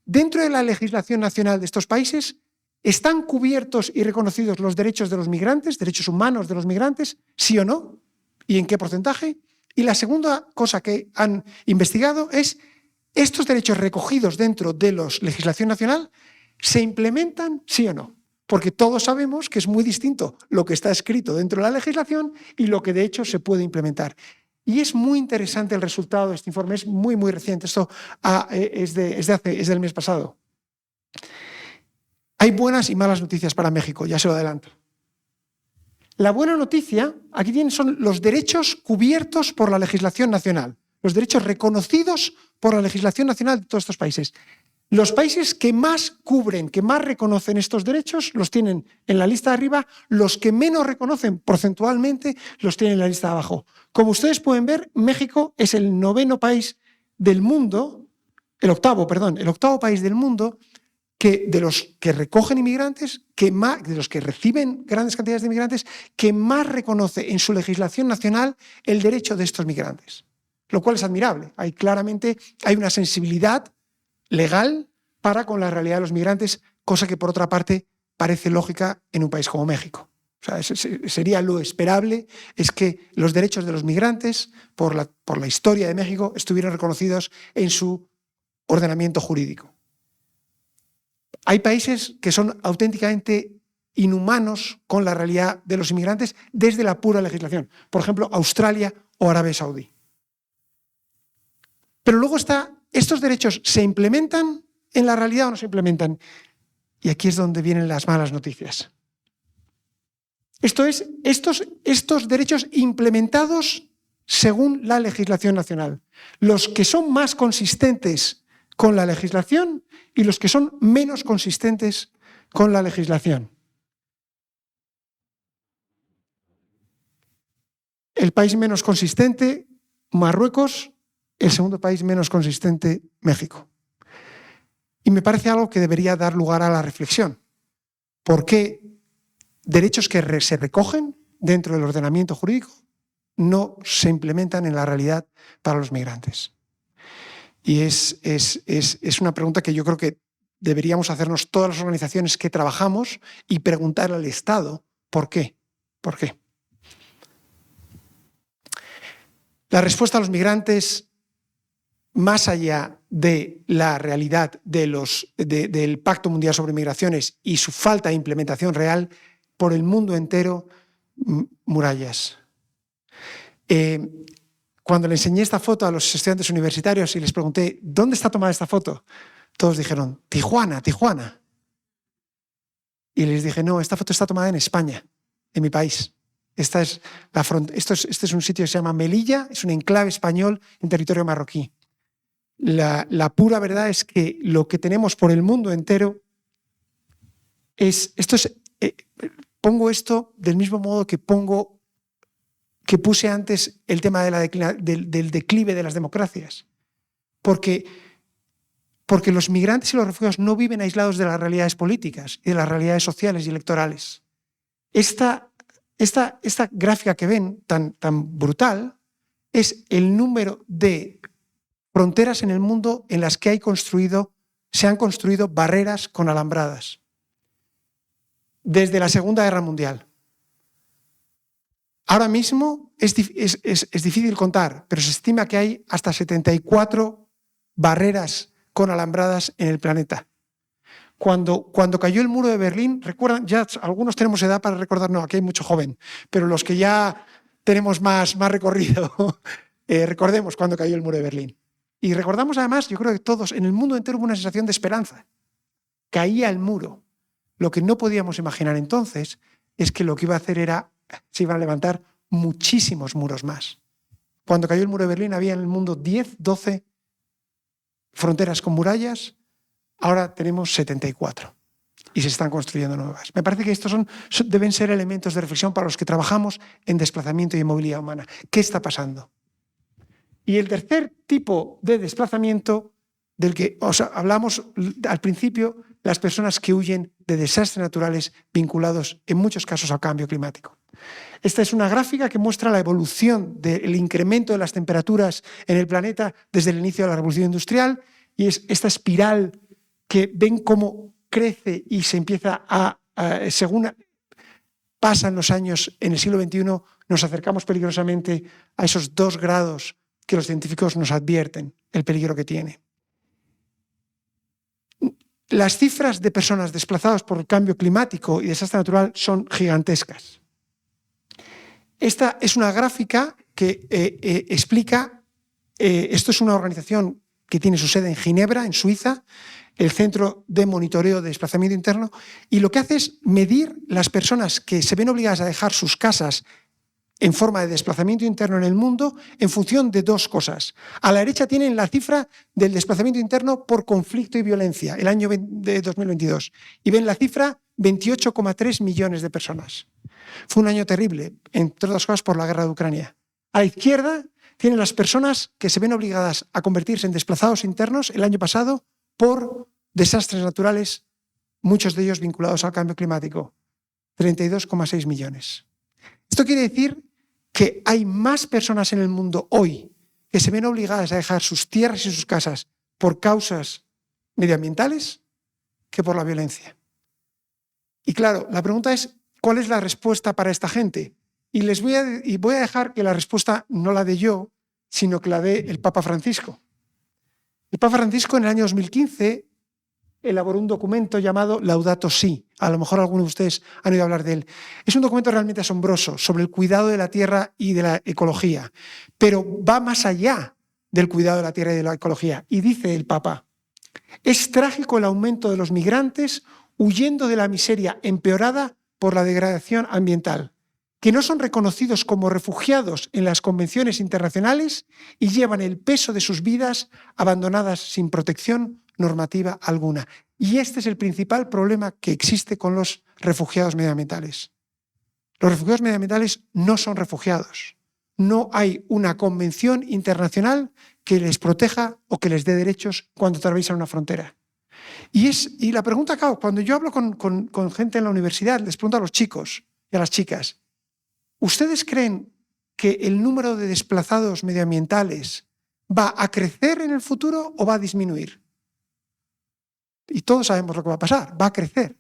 dentro de la legislación nacional de estos países, ¿están cubiertos y reconocidos los derechos de los migrantes, derechos humanos de los migrantes, sí o no? ¿Y en qué porcentaje? Y la segunda cosa que han investigado es, ¿estos derechos recogidos dentro de la legislación nacional se implementan, sí o no? Porque todos sabemos que es muy distinto lo que está escrito dentro de la legislación y lo que de hecho se puede implementar. Y es muy interesante el resultado de este informe, es muy, muy reciente. Esto es del mes pasado. Hay buenas y malas noticias para México, ya se lo adelanto. La buena noticia, aquí son los derechos cubiertos por la legislación nacional, los derechos reconocidos por la legislación nacional de todos estos países. Los países que más cubren, que más reconocen estos derechos, los tienen en la lista de arriba, los que menos reconocen porcentualmente, los tienen en la lista de abajo. Como ustedes pueden ver, México es el octavo país del mundo, que de los que recogen inmigrantes, de los que reciben grandes cantidades de inmigrantes, que más reconoce en su legislación nacional el derecho de estos migrantes. Lo cual es admirable. Claramente hay una sensibilidad legal para con la realidad de los migrantes, cosa que por otra parte parece lógica en un país como México. O sea, sería lo esperable, es que los derechos de los migrantes, por la historia de México, estuvieran reconocidos en su ordenamiento jurídico. Hay países que son auténticamente inhumanos con la realidad de los inmigrantes desde la pura legislación. Por ejemplo, Australia o Arabia Saudí. Pero luego ¿estos derechos se implementan en la realidad o no se implementan? Y aquí es donde vienen las malas noticias. Esto es, estos derechos implementados según la legislación nacional. Los que son más consistentes con la legislación y los que son menos consistentes con la legislación. El país menos consistente, Marruecos. El segundo país menos consistente, México. Y me parece algo que debería dar lugar a la reflexión. ¿Por qué derechos que se recogen dentro del ordenamiento jurídico no se implementan en la realidad para los migrantes? Y es una pregunta que yo creo que deberíamos hacernos todas las organizaciones que trabajamos y preguntar al Estado ¿por qué? ¿Por qué? La respuesta a los migrantes, más allá de la realidad del Pacto Mundial sobre Migraciones y su falta de implementación real por el mundo entero, murallas. Cuando le enseñé esta foto a los estudiantes universitarios y les pregunté ¿dónde está tomada esta foto? Todos dijeron Tijuana. Y les dije no, esta foto está tomada en España, en mi país. Este es un sitio que se llama Melilla, es un enclave español en territorio marroquí. La pura verdad es que lo que tenemos por el mundo entero pongo esto del mismo modo que puse antes el tema del declive de las democracias. Porque los migrantes y los refugiados no viven aislados de las realidades políticas y de las realidades sociales y electorales. Esta gráfica que ven tan brutal es el número de fronteras en el mundo en las que se han construido barreras con alambradas. Desde la Segunda Guerra Mundial. Ahora mismo es difícil contar, pero se estima que hay hasta 74 barreras con alambradas en el planeta. Cuando cayó el muro de Berlín, recuerdan, ya algunos tenemos edad para recordar, no, aquí hay mucho joven, pero los que ya tenemos más recorrido, recordemos cuando cayó el muro de Berlín. Y recordamos además, yo creo que todos, en el mundo entero hubo una sensación de esperanza. Caía el muro. Lo que no podíamos imaginar entonces es que lo que iba a hacer se iban a levantar muchísimos muros más. Cuando cayó el muro de Berlín había en el mundo 10, 12 fronteras con murallas, ahora tenemos 74 y se están construyendo nuevas. Me parece que estos deben ser elementos de reflexión para los que trabajamos en desplazamiento y movilidad humana. ¿Qué está pasando? Y el tercer tipo de desplazamiento del que hablamos al principio, las personas que huyen de desastres naturales vinculados en muchos casos al cambio climático. Esta es una gráfica que muestra la evolución del incremento de las temperaturas en el planeta desde el inicio de la revolución industrial, y es esta espiral que ven cómo crece y se empieza según pasan los años en el siglo XXI, nos acercamos peligrosamente a esos 2 grados que los científicos nos advierten el peligro que tiene. Las cifras de personas desplazadas por el cambio climático y desastre natural son gigantescas. Esta es una gráfica que explica, esto es una organización que tiene su sede en Ginebra, en Suiza, el Centro de Monitoreo de Desplazamiento Interno, y lo que hace es medir las personas que se ven obligadas a dejar sus casas en forma de desplazamiento interno en el mundo en función de 2 cosas. A la derecha tienen la cifra del desplazamiento interno por conflicto y violencia, el año de 2022, y ven la cifra 28,3 millones de personas. Fue un año terrible, entre otras cosas por la guerra de Ucrania. A la izquierda tienen las personas que se ven obligadas a convertirse en desplazados internos el año pasado por desastres naturales, muchos de ellos vinculados al cambio climático, 32,6 millones. Esto quiere decir que hay más personas en el mundo hoy que se ven obligadas a dejar sus tierras y sus casas por causas medioambientales que por la violencia. Y claro, la pregunta es, ¿cuál es la respuesta para esta gente? Y voy a dejar que la respuesta no la dé yo, sino que la dé el Papa Francisco. El Papa Francisco en el año 2015 elaboró un documento llamado Laudato Si. A lo mejor algunos de ustedes han oído hablar de él. Es un documento realmente asombroso sobre el cuidado de la tierra y de la ecología, pero va más allá del cuidado de la tierra y de la ecología. Y dice el Papa, es trágico el aumento de los migrantes huyendo de la miseria empeorada por la degradación ambiental, que no son reconocidos como refugiados en las convenciones internacionales y llevan el peso de sus vidas abandonadas sin protección normativa alguna. Y este es el principal problema que existe con los refugiados medioambientales. Los refugiados medioambientales no son refugiados. No hay una convención internacional que les proteja o que les dé derechos cuando atraviesan una frontera. Y la pregunta, claro, cuando yo hablo con gente en la universidad, les pregunto a los chicos y a las chicas, ¿ustedes creen que el número de desplazados medioambientales va a crecer en el futuro o va a disminuir? Y todos sabemos lo que va a pasar, va a crecer.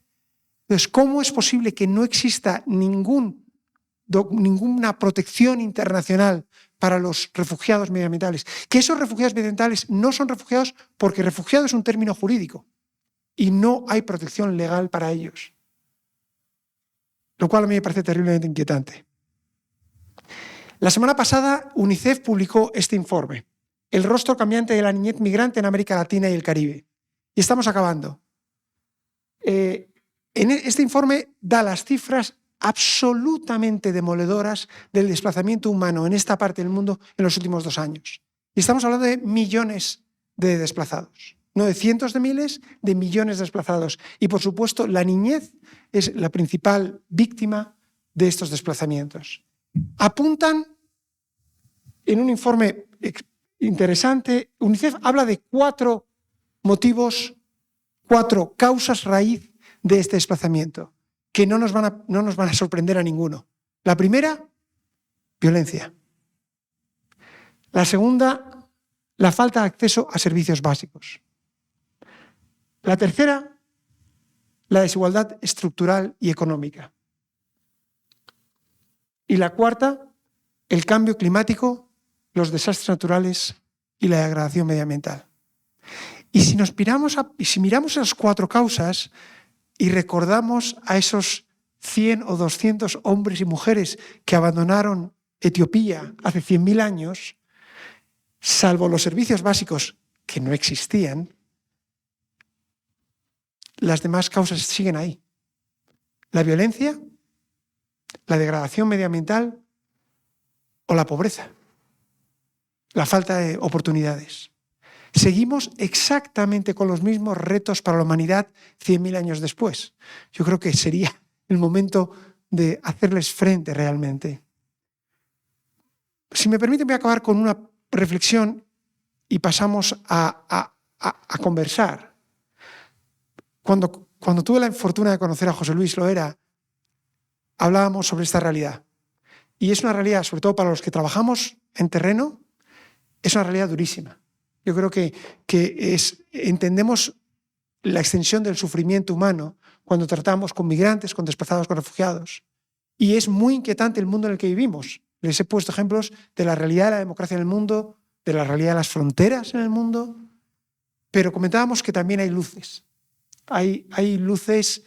Entonces, ¿cómo es posible que no exista ninguna protección internacional para los refugiados medioambientales? Que esos refugiados medioambientales no son refugiados porque refugiado es un término jurídico y no hay protección legal para ellos. Lo cual a mí me parece terriblemente inquietante. La semana pasada, UNICEF publicó este informe, El rostro cambiante de la niñez migrante en América Latina y el Caribe. Y estamos acabando. Este informe da las cifras absolutamente demoledoras del desplazamiento humano en esta parte del mundo en los últimos 2 años. Y estamos hablando de millones de desplazados. No de cientos de miles, de millones de desplazados. Y, por supuesto, la niñez es la principal víctima de estos desplazamientos. Apuntan en un informe interesante, UNICEF habla de 4 motivos, 4 causas raíz de este desplazamiento, que no nos van a sorprender a ninguno. La primera, violencia. La segunda, la falta de acceso a servicios básicos. La tercera, la desigualdad estructural y económica. Y la cuarta, el cambio climático, los desastres naturales y la degradación medioambiental. Y si miramos esas 4 causas y recordamos a esos 100 o 200 hombres y mujeres que abandonaron Etiopía hace 100.000 años, salvo los servicios básicos que no existían, las demás causas siguen ahí. La violencia, la degradación medioambiental o la pobreza, la falta de oportunidades. Seguimos exactamente con los mismos retos para la humanidad 100.000 años después. Yo creo que sería el momento de hacerles frente realmente. Si me permiten, voy a acabar con una reflexión y pasamos a conversar. Cuando tuve la fortuna de conocer a José Luis Loera, hablábamos sobre esta realidad. Y es una realidad, sobre todo para los que trabajamos en terreno, es una realidad durísima. Yo creo que entendemos la extensión del sufrimiento humano cuando tratamos con migrantes, con desplazados, con refugiados. Y es muy inquietante el mundo en el que vivimos. Les he puesto ejemplos de la realidad de la democracia en el mundo, de la realidad de las fronteras en el mundo, pero comentábamos que también hay luces. Hay luces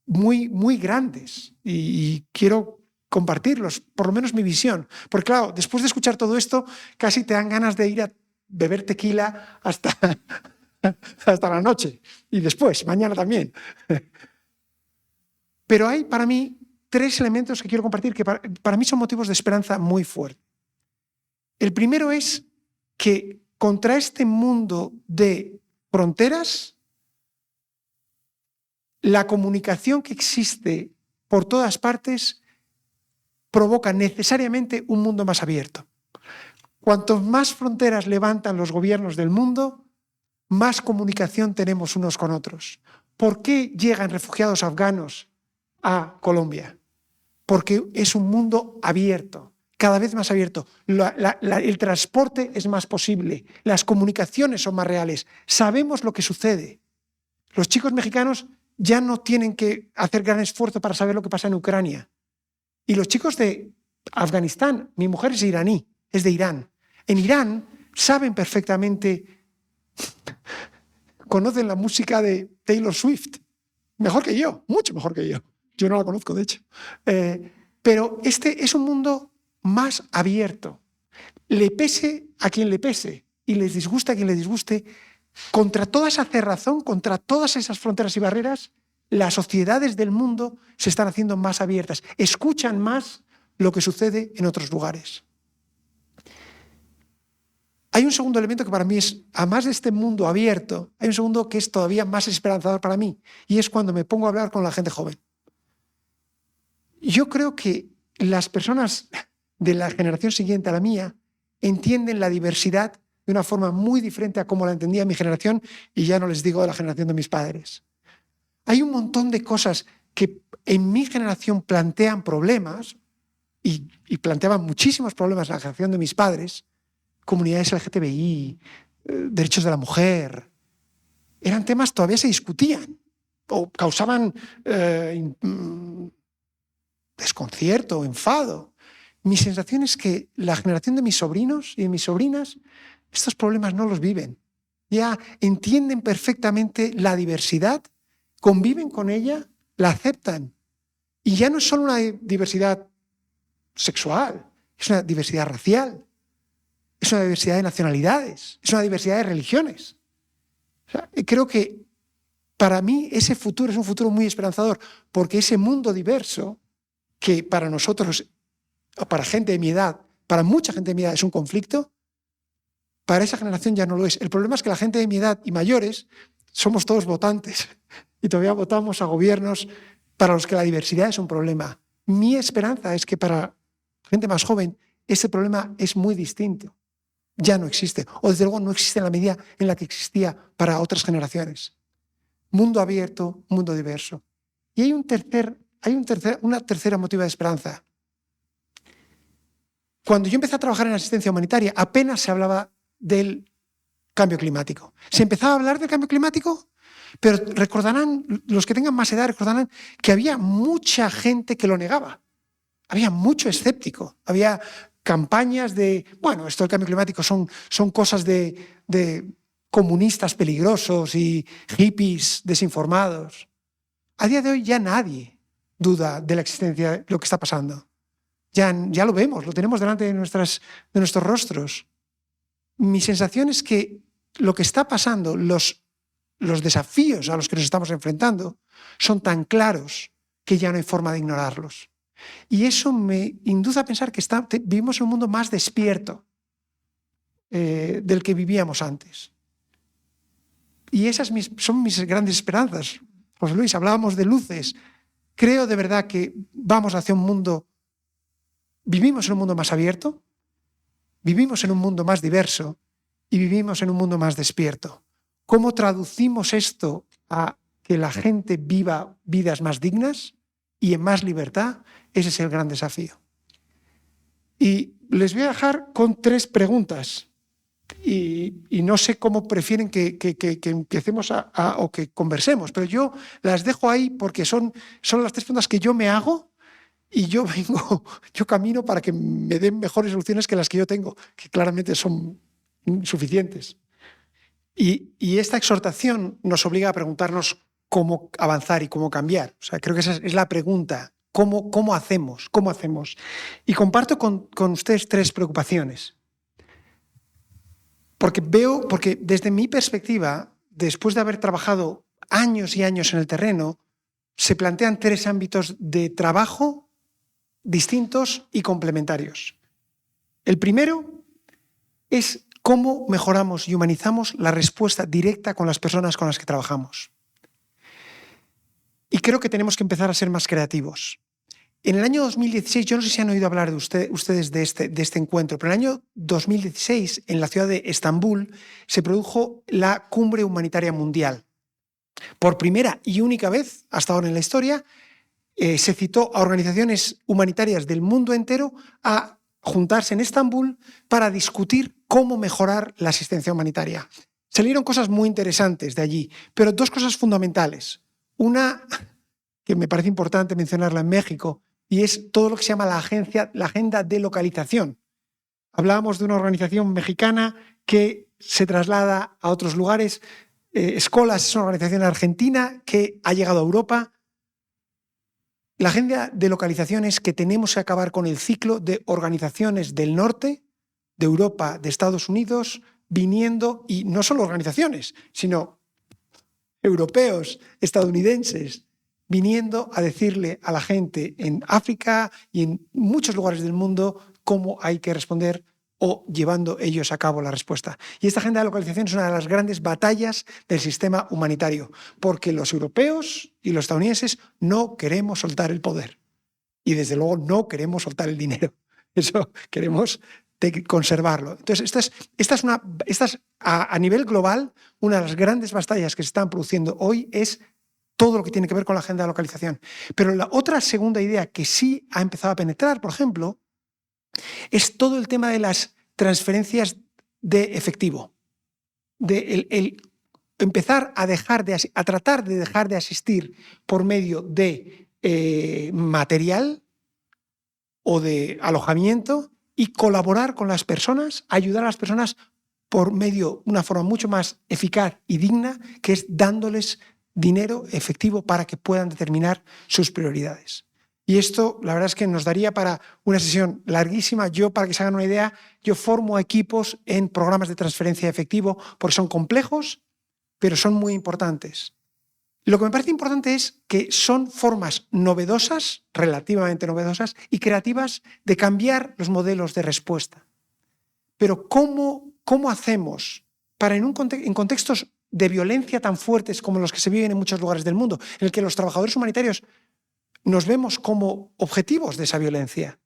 muy, muy grandes y quiero compartirlos, por lo menos mi visión. Porque claro, después de escuchar todo esto, casi te dan ganas de ir a beber tequila hasta la noche y después, mañana también. Pero hay para mí 3 elementos que quiero compartir que para mí son motivos de esperanza muy fuertes. El primero es que contra este mundo de fronteras, la comunicación que existe por todas partes provoca necesariamente un mundo más abierto. Cuanto más fronteras levantan los gobiernos del mundo, más comunicación tenemos unos con otros. ¿Por qué llegan refugiados afganos a Colombia? Porque es un mundo abierto, cada vez más abierto. El transporte es más posible, las comunicaciones son más reales, sabemos lo que sucede. Los chicos mexicanos ya no tienen que hacer gran esfuerzo para saber lo que pasa en Ucrania. Y los chicos de Afganistán, mi mujer es iraní, es de Irán. En Irán saben perfectamente, conocen la música de Taylor Swift, mejor que yo, mucho mejor que yo. Yo no la conozco, de hecho. Pero este es un mundo más abierto. Le pese a quien le pese y les disgusta a quien le disguste, contra toda esa cerrazón, contra todas esas fronteras y barreras, las sociedades del mundo se están haciendo más abiertas, escuchan más lo que sucede en otros lugares. Hay un segundo elemento que para mí es, además de este mundo abierto, hay un segundo que es todavía más esperanzador para mí, y es cuando me pongo a hablar con la gente joven. Yo creo que las personas de la generación siguiente a la mía entienden la diversidad de una forma muy diferente a cómo la entendía mi generación, y ya no les digo de la generación de mis padres. Hay un montón de cosas que en mi generación plantean problemas, y planteaban muchísimos problemas en la generación de mis padres, comunidades LGTBI, derechos de la mujer, eran temas que todavía se discutían o causaban desconcierto, enfado. Mi sensación es que la generación de mis sobrinos y de mis sobrinas estos problemas no los viven. Ya entienden perfectamente la diversidad, conviven con ella, la aceptan. Y ya no es solo una diversidad sexual, es una diversidad racial, es una diversidad de nacionalidades, es una diversidad de religiones. O sea, creo que para mí ese futuro es un futuro muy esperanzador, porque ese mundo diverso, que para nosotros, o para gente de mi edad, para mucha gente de mi edad es un conflicto, para esa generación ya no lo es. El problema es que la gente de mi edad y mayores somos todos votantes y todavía votamos a gobiernos para los que la diversidad es un problema. Mi esperanza es que para gente más joven ese problema es muy distinto. Ya no existe, o desde luego no existe en la medida en la que existía para otras generaciones. Mundo abierto, mundo diverso. Y hay una tercera motiva de esperanza. Cuando yo empecé a trabajar en asistencia humanitaria, apenas se hablaba del cambio climático. Se empezaba a hablar del cambio climático, pero recordarán, los que tengan más edad recordarán que había mucha gente que lo negaba. Había mucho escéptico. Había campañas de, bueno, esto del cambio climático son cosas de comunistas peligrosos y hippies desinformados. A día de hoy ya nadie duda de la existencia de lo que está pasando. Ya lo vemos, lo tenemos delante de nuestros rostros. Mi sensación es que lo que está pasando, los desafíos a los que nos estamos enfrentando, son tan claros que ya no hay forma de ignorarlos. Y eso me induce a pensar que vivimos en un mundo más despierto del que vivíamos antes. Y esas son mis grandes esperanzas. José Luis, hablábamos de luces. Creo de verdad que vamos hacia un mundo, vivimos en un mundo más abierto, vivimos en un mundo más diverso y vivimos en un mundo más despierto. ¿Cómo traducimos esto a que la gente viva vidas más dignas y en más libertad? Ese es el gran desafío. Y les voy a dejar con 3 preguntas. Y no sé cómo prefieren que empecemos o que conversemos, pero yo las dejo ahí porque son las 3 preguntas que yo me hago y yo camino para que me den mejores soluciones que las que yo tengo, que claramente son insuficientes. Y esta exhortación nos obliga a preguntarnos cómo avanzar y cómo cambiar. O sea, creo que esa es la pregunta. ¿Cómo hacemos? ¿Cómo hacemos? Y comparto con ustedes 3 preocupaciones. Porque desde mi perspectiva, después de haber trabajado años y años en el terreno, se plantean 3 ámbitos de trabajo distintos y complementarios. El primero es cómo mejoramos y humanizamos la respuesta directa con las personas con las que trabajamos. Y creo que tenemos que empezar a ser más creativos. En el año 2016, yo no sé si han oído hablar de ustedes de este encuentro, pero en el año 2016, en la ciudad de Estambul, se produjo la Cumbre Humanitaria Mundial. Por primera y única vez, hasta ahora en la historia, se citó a organizaciones humanitarias del mundo entero a juntarse en Estambul para discutir cómo mejorar la asistencia humanitaria. Salieron cosas muy interesantes de allí, pero 2 cosas fundamentales. Una, que me parece importante mencionarla en México, y es todo lo que se llama la agenda de localización. Hablábamos de una organización mexicana que se traslada a otros lugares. Escolas es una organización argentina que ha llegado a Europa. La agenda de localización es que tenemos que acabar con el ciclo de organizaciones del norte, de Europa, de Estados Unidos, viniendo, y no solo organizaciones, sino europeos, estadounidenses, viniendo a decirle a la gente en África y en muchos lugares del mundo cómo hay que responder o llevando ellos a cabo la respuesta. Y esta agenda de localización es una de las grandes batallas del sistema humanitario, porque los europeos y los estadounidenses no queremos soltar el poder. Y desde luego no queremos soltar el dinero. Eso queremos conservarlo. Entonces, esta es a nivel global, una de las grandes batallas que se están produciendo hoy es todo lo que tiene que ver con la agenda de localización. Pero la otra segunda idea que sí ha empezado a penetrar, por ejemplo, es todo el tema de las transferencias de efectivo. El empezar a tratar de dejar de asistir por medio de material o de alojamiento y colaborar con las personas, ayudar a las personas por medio de una forma mucho más eficaz y digna, que es dándoles dinero efectivo para que puedan determinar sus prioridades. Y esto, la verdad es que nos daría para una sesión larguísima. Yo, para que se hagan una idea, yo formo equipos en programas de transferencia de efectivo porque son complejos, pero son muy importantes. Lo que me parece importante es que son formas novedosas, relativamente novedosas, y creativas de cambiar los modelos de respuesta. Pero ¿cómo hacemos para en contextos de violencia tan fuertes como los que se viven en muchos lugares del mundo, en el que los trabajadores humanitarios nos vemos como objetivos de esa violencia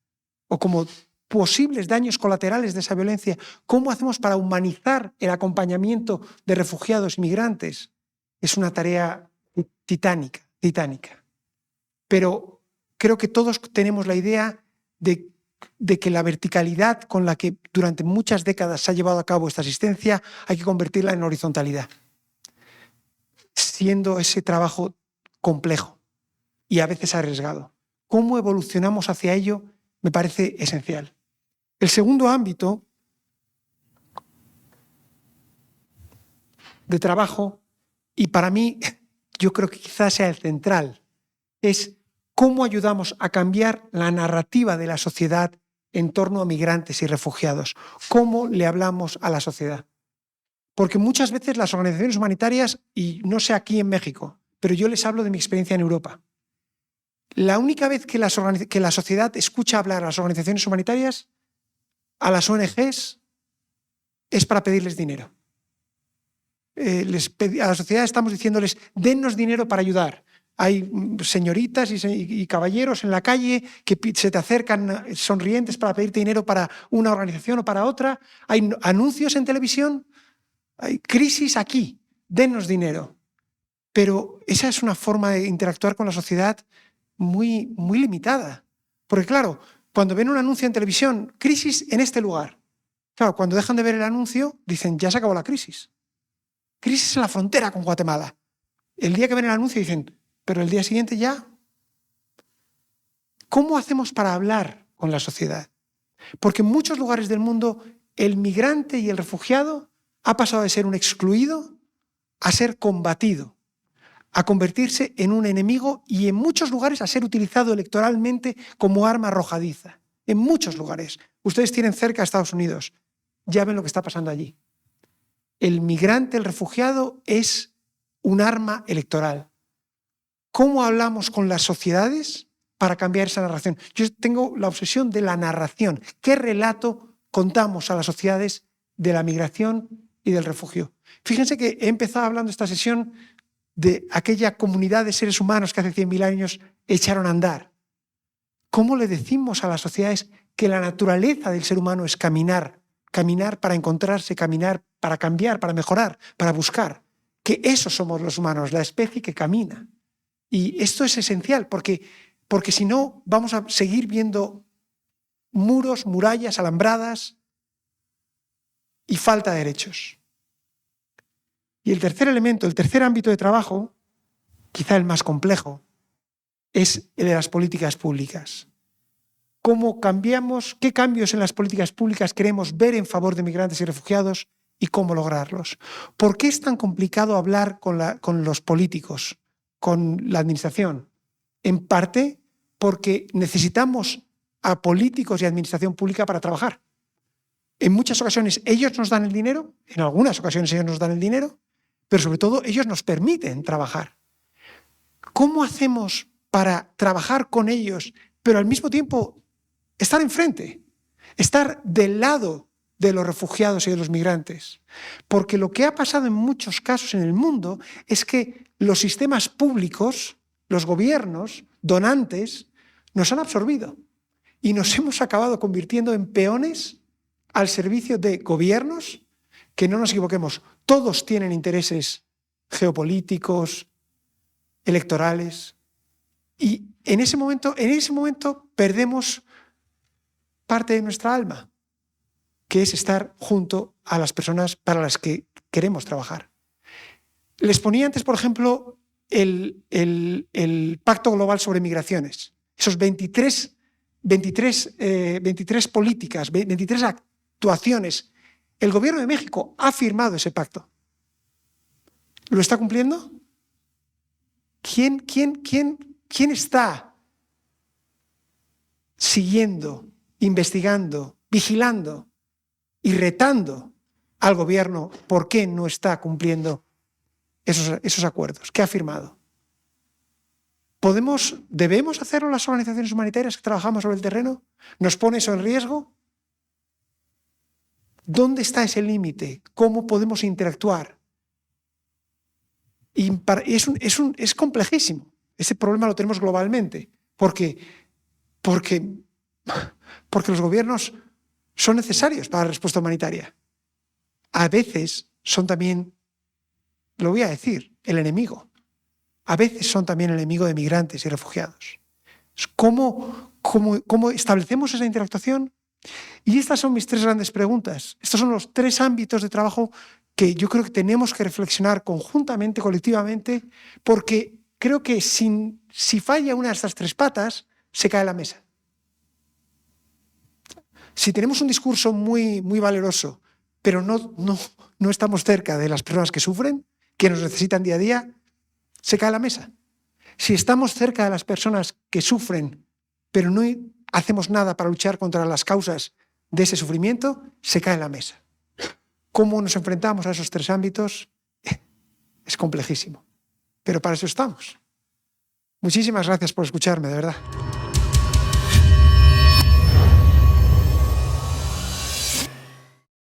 o como posibles daños colaterales de esa violencia? ¿Cómo hacemos para humanizar el acompañamiento de refugiados y migrantes? Es una tarea titánica. Pero creo que todos tenemos la idea de que la verticalidad con la que durante muchas décadas se ha llevado a cabo esta asistencia hay que convertirla en horizontalidad, siendo ese trabajo complejo y a veces arriesgado. ¿Cómo evolucionamos hacia ello? Me parece esencial. El segundo ámbito de trabajo, y para mí yo creo que quizás sea el central, es cómo ayudamos a cambiar la narrativa de la sociedad en torno a migrantes y refugiados. ¿Cómo le hablamos a la sociedad? Porque muchas veces las organizaciones humanitarias, y no sé aquí en México, pero yo les hablo de mi experiencia en Europa, la única vez que la sociedad escucha hablar a las organizaciones humanitarias, a las ONGs, es para pedirles dinero. A la sociedad estamos diciéndoles, dennos dinero para ayudar. Hay señoritas y caballeros en la calle que se te acercan sonrientes para pedirte dinero para una organización o para otra. Hay anuncios en televisión. Hay crisis aquí. Dennos dinero. Pero esa es una forma de interactuar con la sociedad muy, muy limitada. Porque claro, cuando ven un anuncio en televisión, crisis en este lugar. Claro, cuando dejan de ver el anuncio, dicen, ya se acabó la crisis. Crisis en la frontera con Guatemala. El día que ven el anuncio dicen, pero el día siguiente ya. ¿Cómo hacemos para hablar con la sociedad? Porque en muchos lugares del mundo el migrante y el refugiado ha pasado de ser un excluido a ser combatido, a convertirse en un enemigo y en muchos lugares a ser utilizado electoralmente como arma arrojadiza. En muchos lugares. Ustedes tienen cerca a Estados Unidos. Ya ven lo que está pasando allí. El migrante, el refugiado, es un arma electoral. ¿Cómo hablamos con las sociedades para cambiar esa narración? Yo tengo la obsesión de la narración. ¿Qué relato contamos a las sociedades de la migración y del refugio? Fíjense que he empezado hablando esta sesión de aquella comunidad de seres humanos que hace 100.000 años echaron a andar. ¿Cómo le decimos a las sociedades que la naturaleza del ser humano es caminar? Caminar para encontrarse, caminar para cambiar, para mejorar, para buscar. Que esos somos los humanos, la especie que camina. Y esto es esencial porque si no vamos a seguir viendo muros, murallas, alambradas y falta de derechos. Y el tercer elemento, el tercer ámbito de trabajo, quizá el más complejo, es el de las políticas públicas. ¿Cómo cambiamos? ¿Qué cambios en las políticas públicas queremos ver en favor de migrantes y refugiados y cómo lograrlos? ¿Por qué es tan complicado hablar con los políticos, con la administración? En parte porque necesitamos a políticos y administración pública para trabajar. En muchas ocasiones ellos nos dan el dinero, en algunas ocasiones ellos nos dan el dinero, pero sobre todo ellos nos permiten trabajar. ¿Cómo hacemos para trabajar con ellos, pero al mismo tiempo estar enfrente, estar del lado de los refugiados y de los migrantes? Porque lo que ha pasado en muchos casos en el mundo es que los sistemas públicos, los gobiernos, donantes, nos han absorbido y nos hemos acabado convirtiendo en peones al servicio de gobiernos que, no nos equivoquemos, todos tienen intereses geopolíticos, electorales, y en ese momento perdemos parte de nuestra alma, que es estar junto a las personas para las que queremos trabajar. Les ponía antes, por ejemplo, el Pacto Global sobre Migraciones, esos 23 políticas, 23 actuaciones. El gobierno de México ha firmado ese pacto. ¿Lo está cumpliendo? ¿Quién está siguiendo, investigando, vigilando y retando al gobierno por qué no está cumpliendo esos acuerdos? ¿Qué ha firmado? ¿Debemos hacerlo las organizaciones humanitarias que trabajamos sobre el terreno? ¿Nos pone eso en riesgo? ¿Dónde está ese límite? ¿Cómo podemos interactuar? Y es complejísimo. Ese problema lo tenemos globalmente, porque los gobiernos son necesarios para la respuesta humanitaria. A veces son también, lo voy a decir, el enemigo. A veces son también el enemigo de migrantes y refugiados. ¿Cómo establecemos esa interactuación? Y estas son mis 3 grandes preguntas. Estos son los 3 ámbitos de trabajo que yo creo que tenemos que reflexionar conjuntamente, colectivamente, porque creo que si falla una de estas 3 patas, se cae la mesa. Si tenemos un discurso muy, muy valeroso, pero no estamos cerca de las personas que sufren, que nos necesitan día a día, se cae la mesa. Si estamos cerca de las personas que sufren, pero no hacemos nada para luchar contra las causas de ese sufrimiento, se cae la mesa. ¿Cómo nos enfrentamos a esos tres ámbitos? Es complejísimo, pero para eso estamos. Muchísimas gracias por escucharme, de verdad.